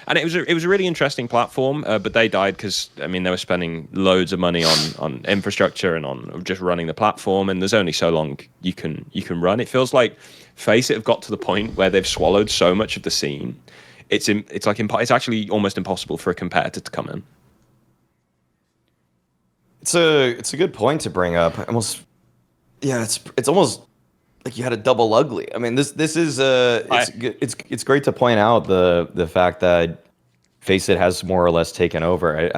And it was a really interesting platform, but they died because, I mean, they were spending loads of money on infrastructure and on just running the platform, and there's only so long you can run. It feels like FACEIT have got to the point where they've swallowed so much of the scene. It's actually almost impossible for a competitor to come in. It's a good point to bring up. It's almost like you had a double ugly. I mean, this is it's great to point out the fact that FACEIT has more or less taken over.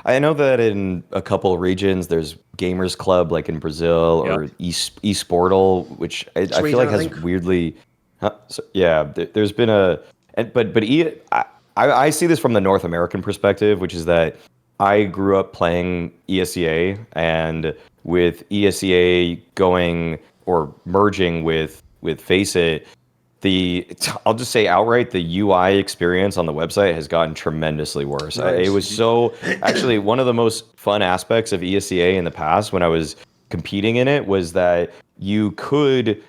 I know that in a couple of regions there's Gamers Club like in Brazil or eSportal, which I feel like has weirdly there's been I see this from the North American perspective, which is that I grew up playing ESEA, and with ESEA going or merging with FACEIT, I'll just say outright, the UI experience on the website has gotten tremendously worse. Nice. It was so actually one of the most fun aspects of ESEA in the past when I was competing in it was that you could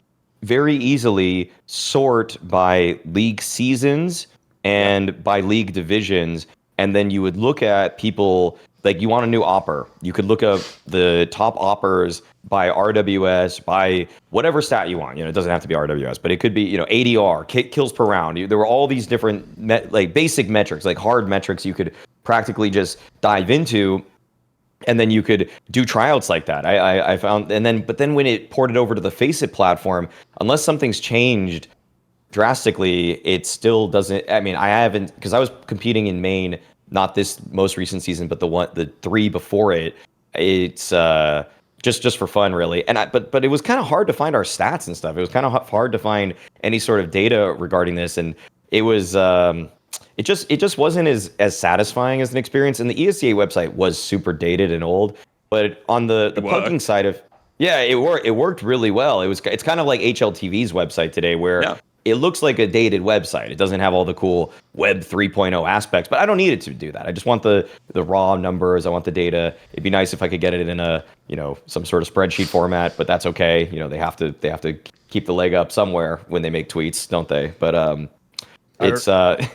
very easily sort by league seasons and by league divisions, and then you would look at people. Like, you want a new opper, you could look up the top oppers by RWS, by whatever stat you want. It doesn't have to be RWS, but it could be, ADR, kills per round. There were all these different like basic metrics, like hard metrics you could practically just dive into, and then you could do tryouts like that. I found, but then when it ported over to the FACEIT platform, unless something's changed drastically, it still doesn't. I mean, I haven't, because I was competing in main. Not this most recent season, but the 3 before it. It's just for fun, really. And but it was kind of hard to find our stats and stuff. It was kind of hard to find any sort of data regarding this, and it was it just wasn't as satisfying as an experience. And the ESEA website was super dated and old. But on the pugging side of it worked really well. It's kind of like HLTV's website today, where it looks like a dated website. It doesn't have all the cool Web 3.0 aspects, but I don't need it to do that. I just want the raw numbers. I want the data. It'd be nice if I could get it in a some sort of spreadsheet format, but that's okay. They have to keep the leg up somewhere when they make tweets, don't they? But it's fine.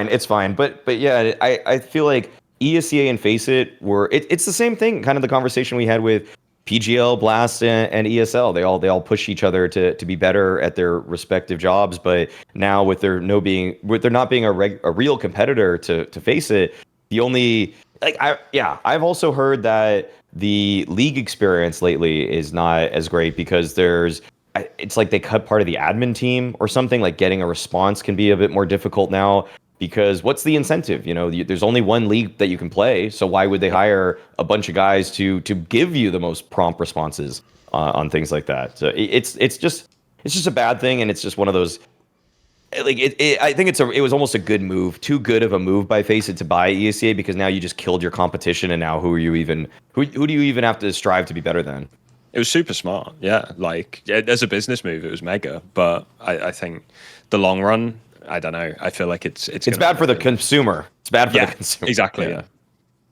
It's fine. But yeah, I feel like ESEA and FACEIT it's the same thing. Kind of the conversation we had with PGL, BLAST, and ESL, they all push each other to be better at their respective jobs. But now with there not being a real competitor to FACEIT, the only I've also heard that the league experience lately is not as great because it's like they cut part of the admin team or something. Like getting a response can be a bit more difficult now because what's the incentive? There's only one league that you can play, so why would they hire a bunch of guys to give you the most prompt responses on things like that? So it's just a bad thing, and it's just one of those. Like I think it was almost a good move, too good of a move by FACEIT to buy ESEA, because now you just killed your competition, and now who do you even have to strive to be better than? It was super smart, yeah. Like as a business move, it was mega. But I think the long run, I don't know. I feel like it's bad for the consumer. It's bad for the consumer. Exactly. Yeah.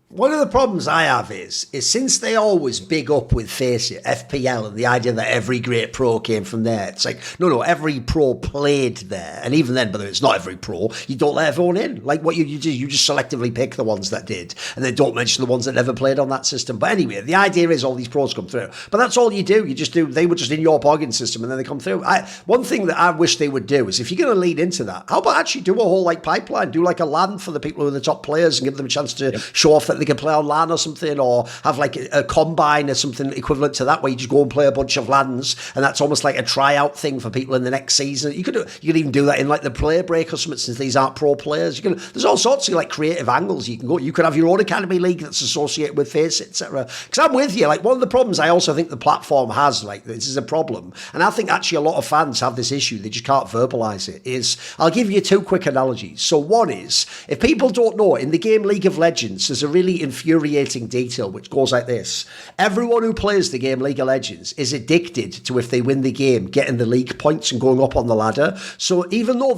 One of the problems I have is since they always big up with FACEIT, FPL, and the idea that every great pro came from there, it's like, no, every pro played there. And even then, by the way, it's not every pro. You don't let everyone in. Like what you do, you just selectively pick the ones that did, and then don't mention the ones that never played on that system. But anyway, the idea is all these pros come through. But that's all you do. They were just in your plugin system, and then they come through. One thing that I wish they would do is, if you're going to lead into that, how about actually do a whole pipeline, do like a LAN for the people who are the top players and give them a chance to show off that they can play on LAN or something, or have like a combine or something equivalent to that, where you just go and play a bunch of LANs, and that's almost like a tryout thing for people in the next season. You could even do that in like the player break or something, since these aren't pro players. There's all sorts of like creative angles you can go. You could have your own academy league that's associated with FACEIT, etc. Because I'm with you. Like one of the problems I also think the platform has, like this is a problem, and I think actually a lot of fans have this issue. They just can't verbalize it. I'll give you two quick analogies. So one is, if people don't know, in the game League of Legends, there's a really infuriating detail which goes like this. Everyone who plays the game League of Legends is addicted to, if they win the game, getting the league points and going up on the ladder. So even though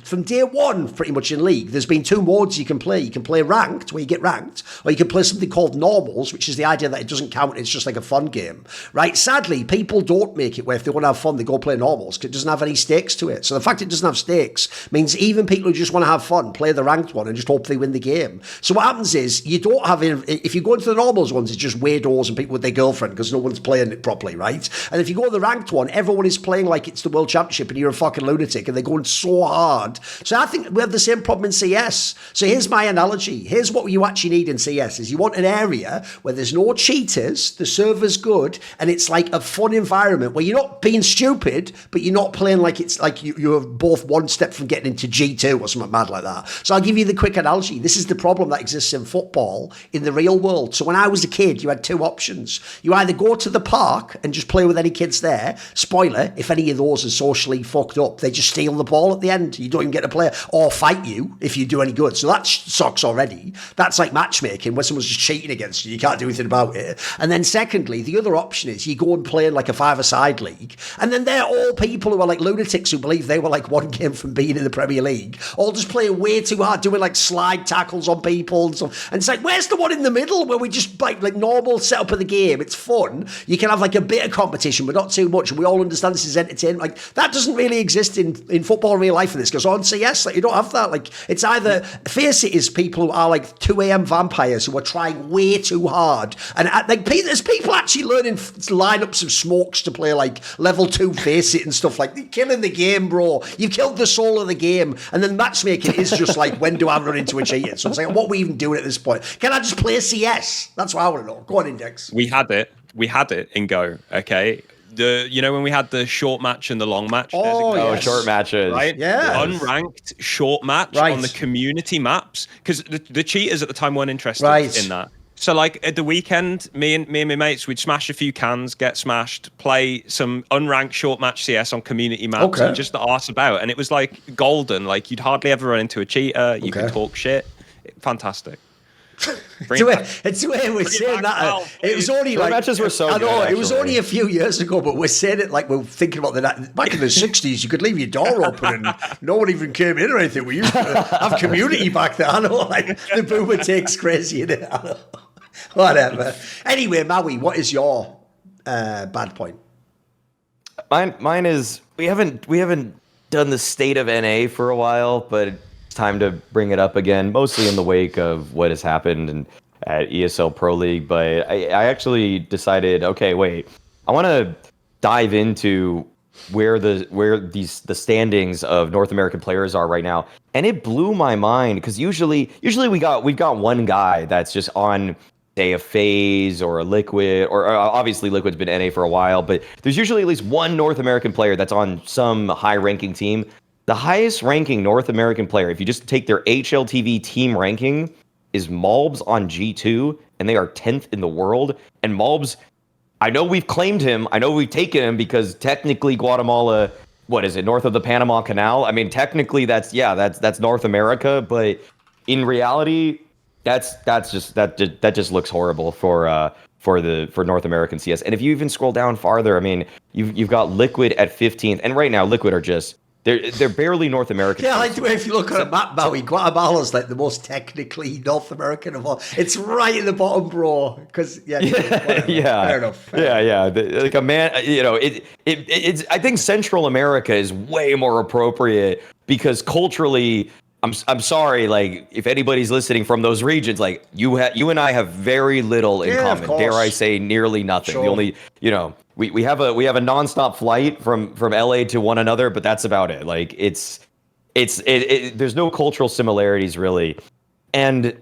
from day one, pretty much in League, there's been two modes you can play. You can play ranked, where you get ranked, or you can play something called normals, which is the idea that it doesn't count, it's just like a fun game, right? Sadly, people don't make it where if they want to have fun, they go play normals, because it doesn't have any stakes to it. So the fact it doesn't have stakes means even people who just want to have fun play the ranked one and just hope they win the game. So what happens is, you don't have, if you go into the normals ones, it's just weirdos and people with their girlfriend, because no one's playing it properly, right? And if you go to the ranked one, everyone is playing like it's the World Championship and you're a fucking lunatic, and they're going so hard. So I think we have the same problem in CS. So here's my analogy. Here's what you actually need in CS is you want an area where there's no cheaters, the server's good, and it's like a fun environment where you're not being stupid, but you're not playing like it's like you're both one step from getting into G2 or something mad like that. So I'll give you the quick analogy. This is the problem that exists in football in the real world. So when I was a kid, you had two options. You either go to the park and just play with any kids there. Spoiler, if any of those are socially fucked up, they just steal the ball at the end. You don't even get to play, or fight you if you do any good. So that sucks already. That's like matchmaking where someone's just cheating against you. You can't do anything about it. And then secondly, the other option is you go and play in like a five-a-side league. And then they're all people who are like lunatics who believe they were like one game from being in the Premier League, all just playing way too hard, doing like slide tackles on people and stuff. And it's like, where's the one in the middle where we just like normal setup of the game? It's fun. You can have like a bit of competition, but not too much. And we all understand this is entertainment. Like that doesn't really exist in football real life for this. Because on CS, like you don't have that. Like it's either FACEIT is people who are like 2 a.m. vampires who are trying way too hard. And like there's people actually learning lineups of smokes to play like level 2 FACEIT and stuff. Like you're killing the game, bro. You've killed the soul of the game. And then matchmaking is just like, when do I run into a cheater? So it's like, what are we even doing at this point? Can I just play CS? That's what I want to know. Go on, Index. We had it in Go, okay? When we had the short match and the long match. Yes. Short matches, right? Yeah, unranked short match on the community maps, because the cheaters at the time weren't interested in that. So like at the weekend, me and my mates, we'd smash a few cans, get smashed, play some unranked short match CS on community maps, and just arse about. And it was like golden. Like you'd hardly ever run into a cheater. You could talk shit. Fantastic. It's where we're saying that. It was only like matches were so. I know good, it was only a few years ago, but we're saying it like we're thinking about back in the 60s. You could leave your door open and no one even came in or anything. We used to have community back then. I know, like the boomer takes crazy in it. I know. Whatever. Anyway, Maui, what is your bad point? Mine is we haven't done the state of NA for a while, but it's time to bring it up again, mostly in the wake of what has happened at ESL Pro League. But I actually decided, okay, wait, I want to dive into where the standings of North American players are right now, and it blew my mind because usually we've got one guy that's just on, say, a FaZe or a Liquid, or obviously Liquid's been NA for a while, but there's usually at least one North American player that's on some high-ranking team. The highest-ranking North American player, if you just take their HLTV team ranking, is Malbs on G2, and they are 10th in the world. And Malbs, I know we've claimed him, I know we've taken him because technically Guatemala, what is it, north of the Panama Canal? I mean, technically that's North America, but in reality, that just looks horrible for North American CS. And if you even scroll down farther, I mean, you've got Liquid at 15th, and right now Liquid are just they're barely North American. Yeah, like if you look at a map, Maui, Guatemala's like the most technically North American of all. It's right in the bottom, bro. Because yeah, fair enough. Like a man, it's. I think Central America is way more appropriate because culturally, I'm sorry, like if anybody's listening from those regions, like you and I have very little in common. Dare I say, nearly nothing. Sure. The only, we have a nonstop flight from LA to one another, but that's about it. Like there's no cultural similarities really. And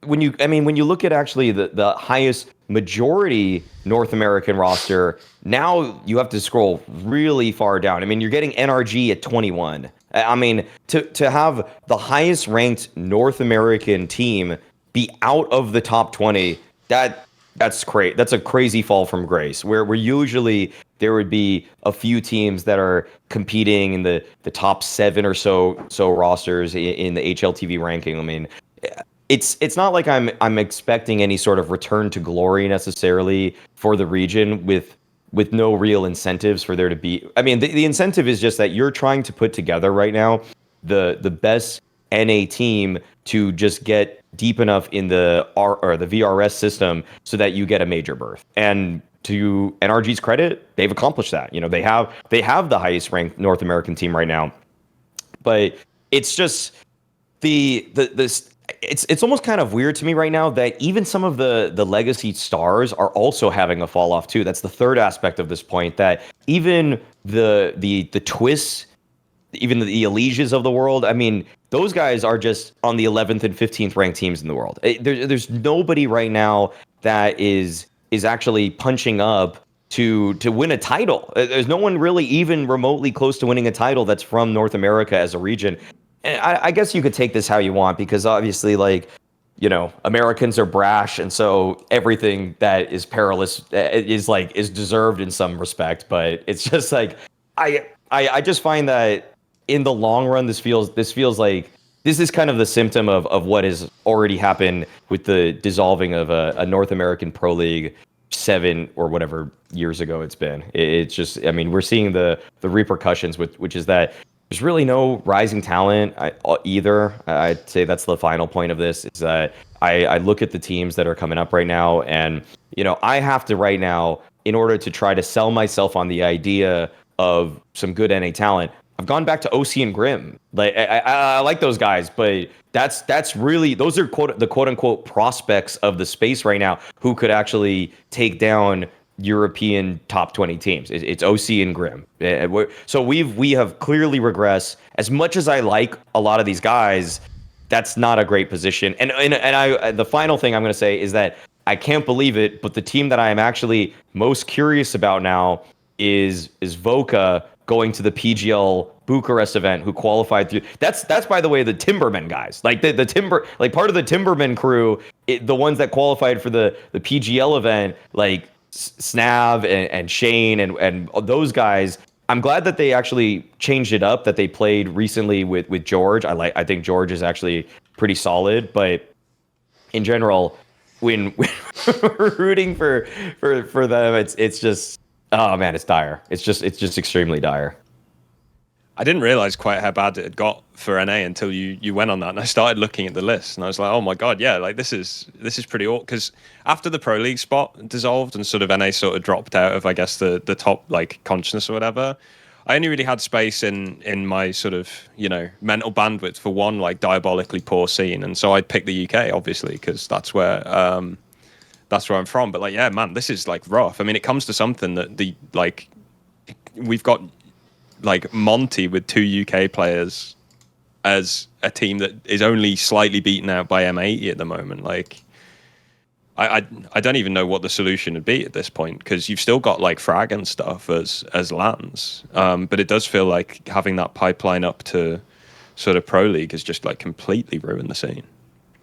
when you look at actually the highest majority North American roster, now you have to scroll really far down. I mean, you're getting NRG at 21. I mean, to have the highest ranked North American team be out of the top 20, that's great. That's a crazy fall from grace. Where usually there would be a few teams that are competing in the top 7 or so rosters in the HLTV ranking. I mean, it's not like I'm expecting any sort of return to glory necessarily for the region with no real incentives for there to be. I mean, the incentive is just that you're trying to put together right now the best NA team to just get deep enough in the VRS system so that you get a major berth. And to NRG's credit, they've accomplished that. They have the highest ranked North American team right now. But it's just it's almost kind of weird to me right now that even some of the legacy stars are also having a fall off too. That's the third aspect of this point, that even the twists, even the Elisias of the world, I mean, those guys are just on the 11th and 15th ranked teams in the world. There's nobody right now that is actually punching up to win a title. There's no one really even remotely close to winning a title that's from North America as a region. And I guess you could take this how you want, because obviously, like, Americans are brash, and so everything that is perilous is deserved in some respect. But it's just like I just find that in the long run, this feels like this is kind of the symptom of what has already happened with the dissolving of a North American Pro League 7 or whatever years ago it's been. It's just, I mean, we're seeing the repercussions, which is that there's really no rising talent either. I'd say that's the final point of this, is that I look at the teams that are coming up right now, and I have to right now, in order to try to sell myself on the idea of some good NA talent, I've gone back to OC and Grim. Like I like those guys, but that's really, those are the quote unquote prospects of the space right now who could actually take down European top 20 teams. It's OC and Grim. So we have clearly regressed. As much as I like a lot of these guys, that's not a great position. And the final thing I'm going to say is that I can't believe it, but the team that I am actually most curious about now is Voka going to the PGL Bucharest event, who qualified through. That's by the way, the Timberman guys, like the Timber, like part of the Timberman crew, the ones that qualified for the PGL event, like Snav and Shane and those guys. I'm glad that they actually changed it up, that they played recently with George. I think George is actually pretty solid, but in general, when we're rooting for them, it's just, oh man, it's dire. It's just extremely dire. I didn't realize quite how bad it had got for NA until you went on that, and I started looking at the list, and I was like, oh my god, yeah, like this is pretty awful. Because after the Pro League spot dissolved and sort of NA sort of dropped out of, I guess, the top like consciousness or whatever, I only really had space in my sort of mental bandwidth for one like diabolically poor scene, and so I'd pick the UK obviously because that's where I'm from. But like, yeah, man, this is like rough. I mean, it comes to something that we've got like Monty with 2 UK players as a team that is only slightly beaten out by M80 at the moment. Like, I don't even know what the solution would be at this point, because you've still got like Frag and stuff as lands, but it does feel like having that pipeline up to sort of Pro League has just like completely ruined the scene.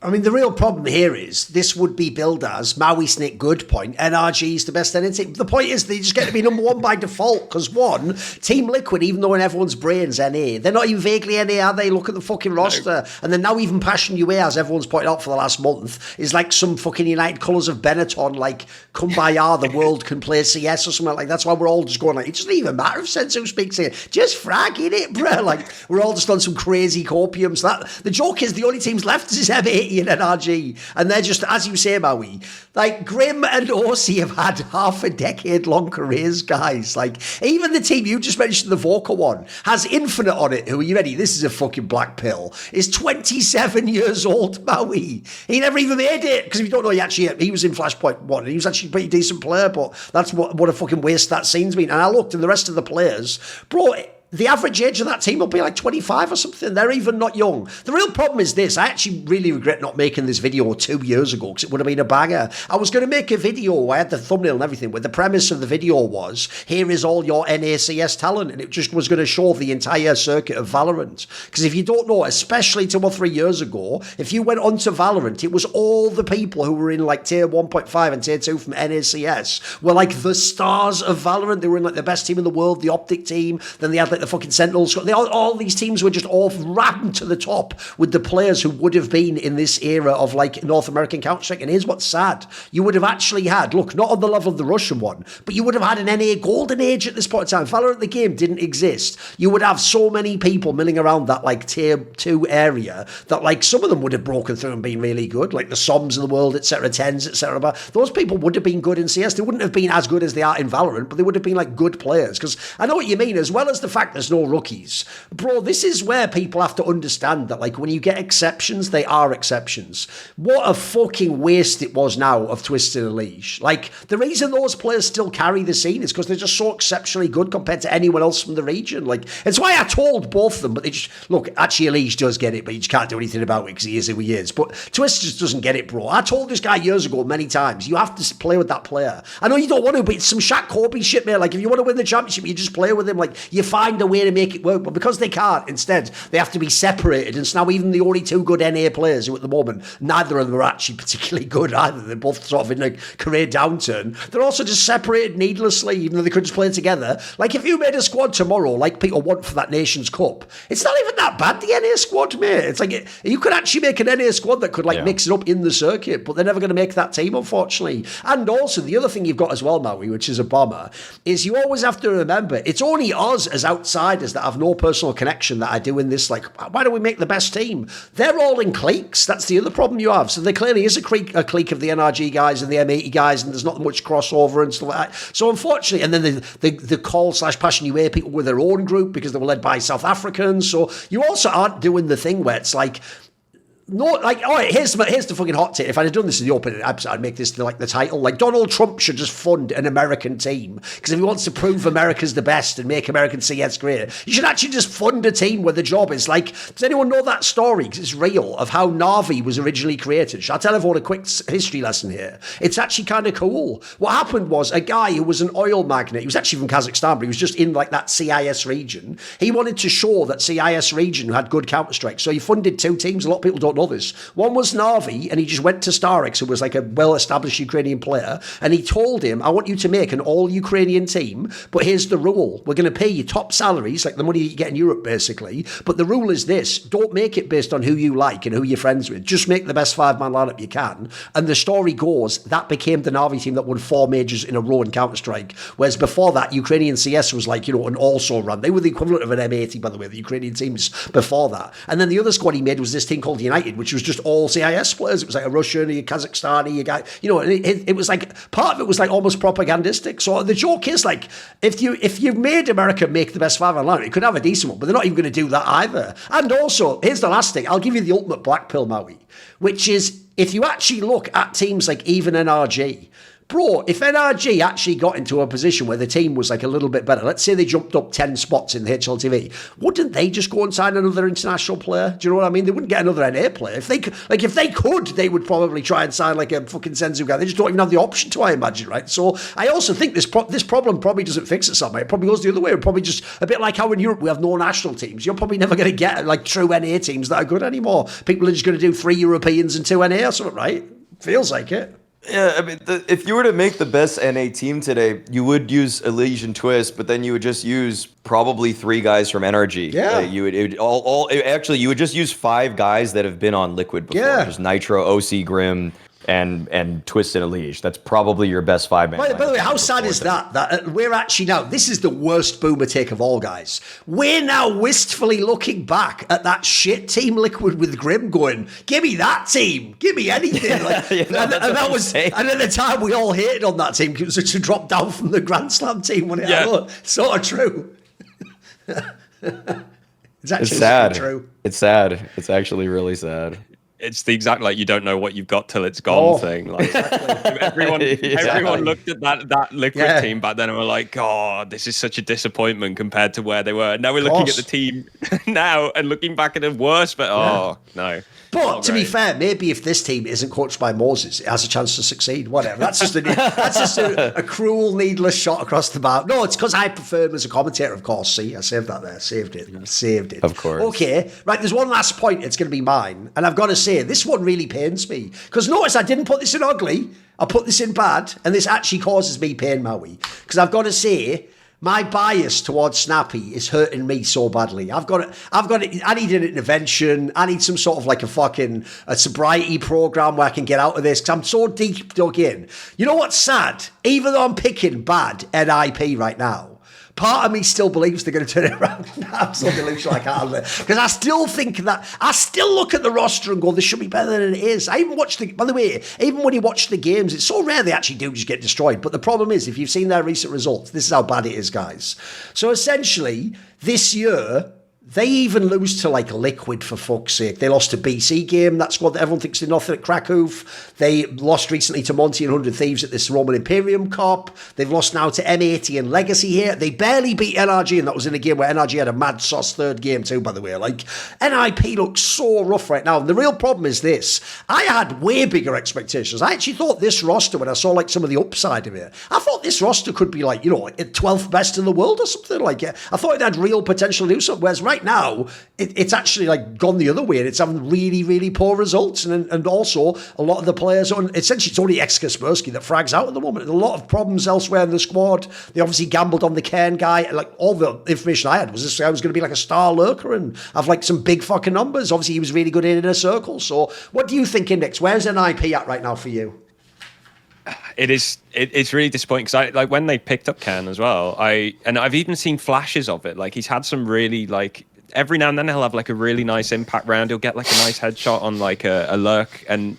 I mean, the real problem here is this would be billed as Mauisnake good point, NRG is the best NA team. The point is they just get to be number one by default, because one, Team Liquid, even though in everyone's brains NA, they're not even vaguely NA, are they? Look at the fucking roster. No. And then now even PassionUA, as everyone's pointed out for the last month, is like some fucking United Colours of Benetton, like, Kumbaya, the world can play CS or something like that. That's why we're all just going like, it doesn't even matter if Sensu speaks here. Just fragging it, bro. Like, we're all just on some crazy copium. So that, the joke is the only teams left is M80 and NRG, and they're just, as you say, Maui, like Grim and Orsi have had half a decade long careers, guys. Like, even the team you just mentioned, the Voca one, has Infinite on it, who, are you ready? This is a fucking black pill, is 27 years old, Maui. He never even made it, because if you don't know, he was in Flashpoint 1, and he was actually a pretty decent player, but that's what a fucking waste that scene's been. And I looked, and the rest of the players, bro, the average age of that team will be like 25 or something. They're even not young. The real problem is this. I actually really regret not making this video 2 years ago, because it would have been a banger. I was going to make a video, I had the thumbnail and everything, where the premise of the video was, here is all your NACS talent, and it just was going to show the entire circuit of Valorant. Because if you don't know, especially 2 or 3 years ago, if you went onto Valorant, it was all the people who were in like tier 1.5 and tier 2 from NACS were like the stars of Valorant. They were in like the best team in the world, the Optic team, then they had like the fucking Sentinels. All these teams were just all rammed to the top with the players who would have been in this era of like North American Counter-Strike. And here's what's sad. You would have actually had, look, not on the level of the Russian one, but you would have had an NA golden age at this point in time. Valorant the game didn't exist. You would have so many people milling around that like tier 2 area that like some of them would have broken through and been really good, like the Soms of the world, etc., Tens, etc. But those people would have been good in CS. They wouldn't have been as good as they are in Valorant, but they would have been like good players. Because I know what you mean, as well as the fact there's no rookies. Bro, this is where people have to understand that, like, when you get exceptions, they are exceptions. What a fucking waste it was now of Twisted and Leash. Like, the reason those players still carry the scene is because they're just so exceptionally good compared to anyone else from the region. Like, it's why I told both of them, but they just, look, actually, Leash does get it, but you just can't do anything about it because he is who he is. But Twist just doesn't get it, bro. I told this guy years ago many times, you have to play with that player. I know you don't want to, but it's some Shaq Kobe shit, mate. Like, if you want to win the championship, you just play with him. Like, you find a way to make it work. But because they can't, instead, they have to be separated. And so now even the only 2 good NA players who at the moment, neither of them are actually particularly good either. They're both sort of in a career downturn. They're also just separated needlessly, even though they could just play together. Like, if you made a squad tomorrow, like people want for that Nations Cup, it's not even that bad, the NA squad, mate. It's like, you could actually make an NA squad that could, like, mix it up in the circuit, but they're never going to make that team, unfortunately. And also, the other thing you've got as well, Maui, which is a bomber, is you always have to remember, it's only us as outsiders that have no personal connection that are doing this. Like, why don't we make the best team? They're all in cliques. That's the other problem you have. So there clearly is a clique of the NRG guys and the M80 guys, and there's not much crossover and stuff like that. So unfortunately, and then the call/PassionUA people with their own group because they were led by South Africans. So you also aren't doing the thing where it's like, no, like, all right, here's the fucking hot take. If I'd have done this in the opening episode, I'd make this the title. Like, Donald Trump should just fund an American team. Because if he wants to prove America's the best and make American CS great, you should actually just fund a team where the job is like, does anyone know that story? Because it's real, of how Na'Vi was originally created. Shall I tell everyone a quick history lesson here? It's actually kind of cool. What happened was a guy who was an oil magnate, he was actually from Kazakhstan, but he was just in like that CIS region. He wanted to show that CIS region had good Counter-Strike. So he funded 2 teams. A lot of people don't know this. One was Na'Vi, and he just went to Starix, who was like a well-established Ukrainian player, and he told him, I want you to make an all-Ukrainian team, but here's the rule. We're going to pay you top salaries, like the money that you get in Europe, basically, but the rule is this. Don't make it based on who you like and who you're friends with. Just make the best 5-man lineup you can. And the story goes, that became the Na'Vi team that won 4 majors in a row in Counter-Strike, whereas before that, Ukrainian CS was like, you know, an also run. They were the equivalent of an M80, by the way, the Ukrainian teams before that. And then the other squad he made was this team called United, which was just all CIS players. It was like a Russian, a Kazakhstani, a guy, you know, and it was like, part of it was like almost propagandistic. So the joke is like, if you made America make the best 5-man lineup, you could have a decent one, but they're not even going to do that either. And also, here's the last thing, I'll give you the ultimate black pill, Maui, which is, if you actually look at teams like even NRG, Bro, if NRG actually got into a position where the team was like a little bit better, let's say they jumped up 10 spots in the HLTV, wouldn't they just go and sign another international player? Do you know what I mean? They wouldn't get another NA player. If they could, they would probably try and sign like a fucking Senzu guy. They just don't even have the option to, I imagine, right? So I also think this problem probably doesn't fix itself, mate. It probably goes the other way. It probably just a bit like how in Europe we have no national teams. You're probably never going to get like true NA teams that are good anymore. People are just going to do 3 Europeans and 2 NA or something, right? Feels like it. Yeah, I mean, if you were to make the best NA team today, you would use Elysian Twist, but then you would just use probably 3 guys from NRG. Yeah, you would just use 5 guys that have been on Liquid before. Yeah, just Nitro, OC, Grim, and Twist and Elige. That's probably your best 5-man. By the way, how sad is that we're actually now, this is the worst boomer take of all, guys. We're now wistfully looking back at that shit Team Liquid with Grim going, give me that team, give me anything. Like, and at the time we all hated on that team because it was to drop down from the Grand Slam team when it had sort of true. It's sad. True. It's sad. It's actually really sad. It's the exact like you don't know what you've got till it's gone thing. Like everyone looked at that Liquid team back then and were like, God, this is such a disappointment compared to where they were. And now we're looking at the team now and looking back at it worse, but no. But to be fair, maybe if this team isn't coached by Moses, it has a chance to succeed. Whatever. That's just a cruel, needless shot across the bow. No, it's because I prefer him as a commentator, of course. See, I saved that there. Saved it. Of course. Okay, right, there's one last point. It's going to be mine. And I've got to say, this one really pains me. Because notice I didn't put this in ugly. I put this in bad. And this actually causes me pain, Maui. Because I've got to say, my bias towards Snappy is hurting me so badly. I've got it. I need an intervention. I need some sort of like a sobriety program where I can get out of this because I'm so deep dug in. You know what's sad? Even though I'm picking bad NIP right now, part of me still believes they're going to turn it around. I'm so delusional I can't handle it. Because I still think that, I still look at the roster and go, this should be better than it is. I even watch by the way, even when you watch the games, it's so rare they actually do just get destroyed. But the problem is, if you've seen their recent results, this is how bad it is, guys. So essentially, this year, they even lose to like Liquid, for fuck's sake. They lost to BC game, that squad that everyone thinks they're nothing at Krakow. They lost recently to Monty and 100 Thieves at this Roman Imperium Cup. They've lost now to M80 and Legacy here. They barely beat NRG, and that was in a game where NRG had a mad sauce third game too, by the way. Like, NIP looks so rough right now. And the real problem is this. I had way bigger expectations. I actually thought this roster, when I saw like some of the upside of it, I thought this roster could be like, 12th best in the world or something like it. I thought it had real potential to do something, whereas right now, it's actually like gone the other way, and it's having really, really poor results. And also, a lot of the players, essentially, it's only ex-Kaspersky that frags out at the moment. There's a lot of problems elsewhere in the squad. They obviously gambled on the Cairn guy. Like, all the information I had was this guy was going to be like a star lurker and have like some big fucking numbers. Obviously, he was really good in a circle. So, what do you think, Index? Where's NIP at right now for you? It's really disappointing because like when they picked up Cairn as well, I've even seen flashes of it. Like, he's had some really like, every now and then he'll have like a really nice impact round. He'll get like a nice headshot on like a lurk, and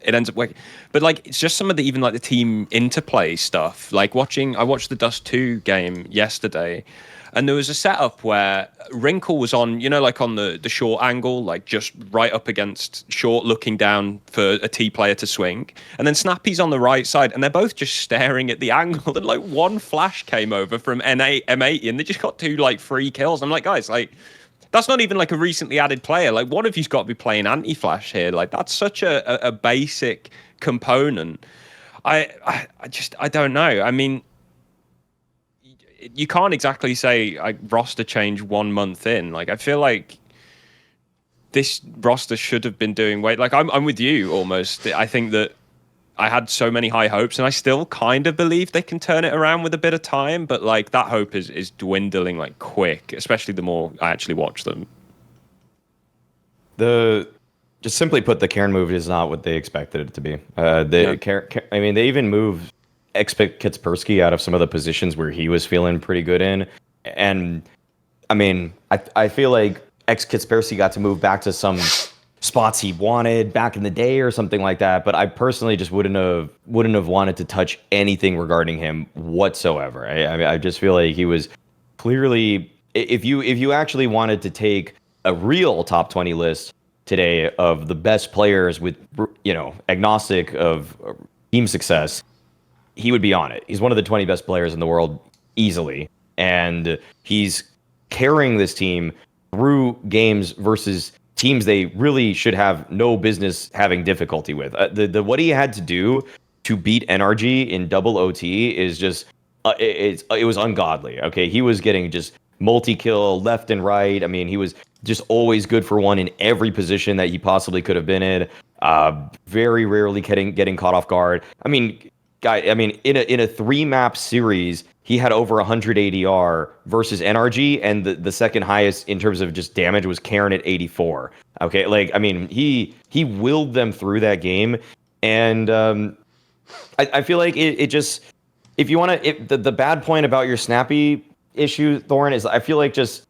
it ends up working. But like, it's just some of the even like the team interplay stuff. Like I watched the Dust 2 game yesterday, and there was a setup where Wrinkle was on, like on the short angle, like just right up against short, looking down for a T player to swing. And then Snappy's on the right side, and they're both just staring at the angle. And like one flash came over from M80, and they just got 2 like free kills. I'm like, guys, like, that's not even like a recently added player. Like, one of you's got to be playing anti-flash here. Like, that's such a basic component. I don't know. I mean, you can't exactly say roster change 1 month in. Like, I feel like this roster should have been doing way. Like, I'm with you almost. I think that I had so many high hopes, and I still kind of believe they can turn it around with a bit of time. But like, that hope is dwindling like quick, especially the more I actually watch them. Just simply put, the Cairn move is not what they expected it to be. They even moved Kaspersky out of some of the positions where he was feeling pretty good in. And I mean, I feel like Kaspersky got to move back to some spots he wanted back in the day or something like that, but I personally just wouldn't have wanted to touch anything regarding him whatsoever. I just feel like he was clearly, if you actually wanted to take a real top 20 list today of the best players with agnostic of team success, he would be on it. He's one of the 20 best players in the world easily, and he's carrying this team through games versus teams they really should have no business having difficulty with. The what he had to do to beat NRG in double OT is just it was ungodly. Okay, he was getting just multi-kill left and right. I mean, he was just always good for one in every position that he possibly could have been in. Very rarely getting caught off guard. I mean, in a 3-map series, he had over 100 ADR versus NRG, and the second highest in terms of just damage was karrigan at 84. Okay, like, I mean, he willed them through that game, and I feel like it just, if you want to, the bad point about your snappy issue, Thorin, is I feel like just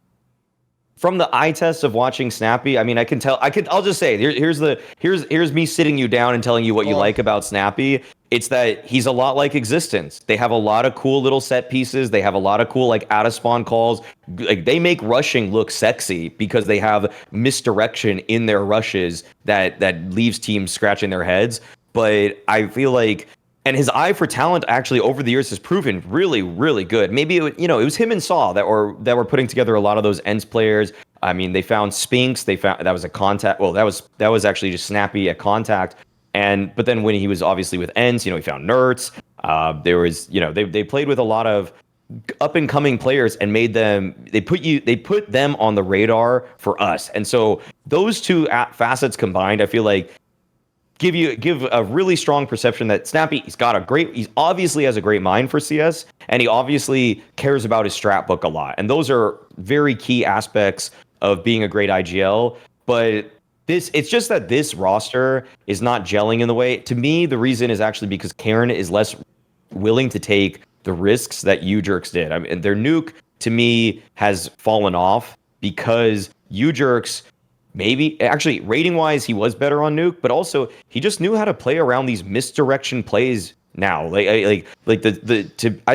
from the eye test of watching Snappy, I mean, I'll just say, here's me sitting you down and telling you what you like about Snappy. It's that he's a lot like Existence. They have a lot of cool little set pieces. They have a lot of cool, like, out of spawn calls. Like, they make rushing look sexy because they have misdirection in their rushes that leaves teams scratching their heads. But I feel like, and his eye for talent actually over the years has proven really, really good. Maybe it was him and Saw that were putting together a lot of those Ents players. I mean, they found Spinks. They found that was a contact. Well, that was actually just Snappy at contact. But then when he was obviously with Ents, he found Nerds. There was, they played with a lot of up and coming players and made them. They put them on the radar for us. And so those two facets combined, I feel like, give a really strong perception that Snappy, he obviously has a great mind for CS, and he obviously cares about his strat book a lot. And those are very key aspects of being a great IGL. But it's just that this roster is not gelling in the way. To me, the reason is actually because karrigan is less willing to take the risks that UJerks did. I mean, their nuke, to me, has fallen off because UJerks, maybe actually rating wise he was better on nuke, but also he just knew how to play around these misdirection plays now. I'd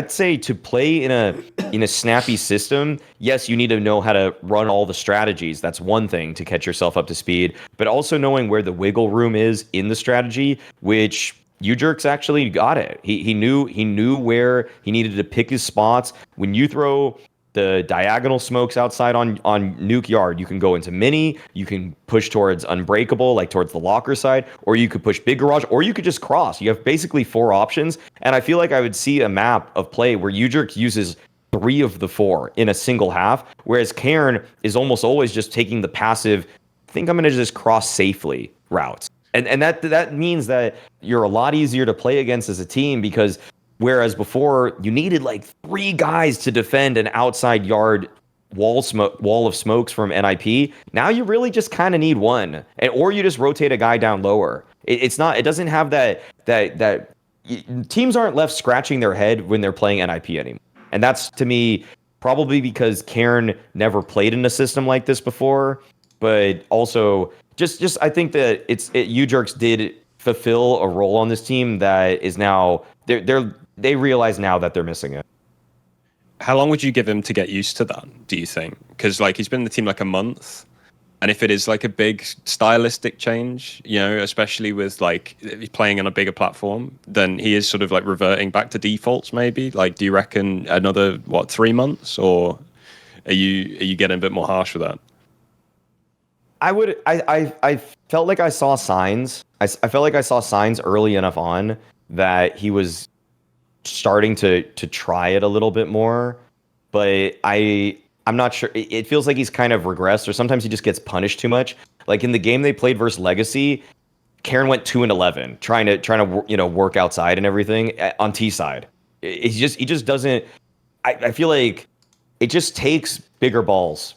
say to play in a snappy system, yes, you need to know how to run all the strategies. That's one thing to catch yourself up to speed, but also knowing where the wiggle room is in the strategy, which UJerks actually got it. He knew where he needed to pick his spots. When you throw the diagonal smokes outside on nuke yard, you can go into mini, you can push towards unbreakable, like towards the locker side, or you could push big garage, or you could just cross. You have basically 4 options, and I feel like I would see a map of play where UJerk uses 3 of the 4 in a single half, whereas karrigan is almost always just taking the passive, I think I'm going to just cross safely routes. And that means that you're a lot easier to play against as a team, because whereas before you needed like 3 guys to defend an outside yard wall of smokes from NIP, now you really just kind of need 1, or you just rotate a guy down lower. It doesn't have that teams aren't left scratching their head when they're playing NIP anymore. And that's, to me, probably because karrigan never played in a system like this before, but also just I think that UJerks did fulfill a role on this team that is now they realize now that they're missing it. How long would you give him to get used to that, do you think? Because like he's been in the team like a month, and if it is like a big stylistic change, especially with like playing on a bigger platform, then he is sort of like reverting back to defaults maybe. Like, do you reckon another 3 months, or are you getting a bit more harsh with that? I felt like I saw signs. I felt like I saw signs early enough on that he was starting to try it a little bit more, but I'm not sure. It feels like he's kind of regressed, or sometimes he just gets punished too much. Like in the game they played versus Legacy, karrigan went 2-11, trying to work outside and everything on T side. He just doesn't. I feel like it just takes bigger balls.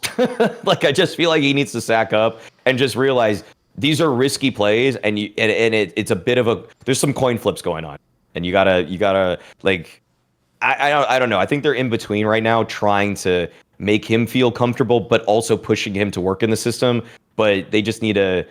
Like I just feel like he needs to sack up and just realize these are risky plays, and it's a bit of there's some coin flips going on. And you gotta like, I don't know. I think they're in between right now, trying to make him feel comfortable, but also pushing him to work in the system. But they need to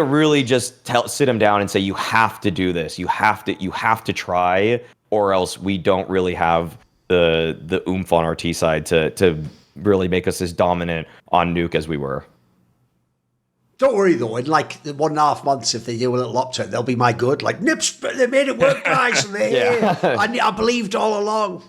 really just sit him down and say, you have to do this. You have to try, or else we don't really have the oomph on our T side to really make us as dominant on nuke as we were. Don't worry though, in like the 1.5 months, if they do a little upturn, they'll be my good. Like, Nips, they made it work, guys. And they, I believed all along.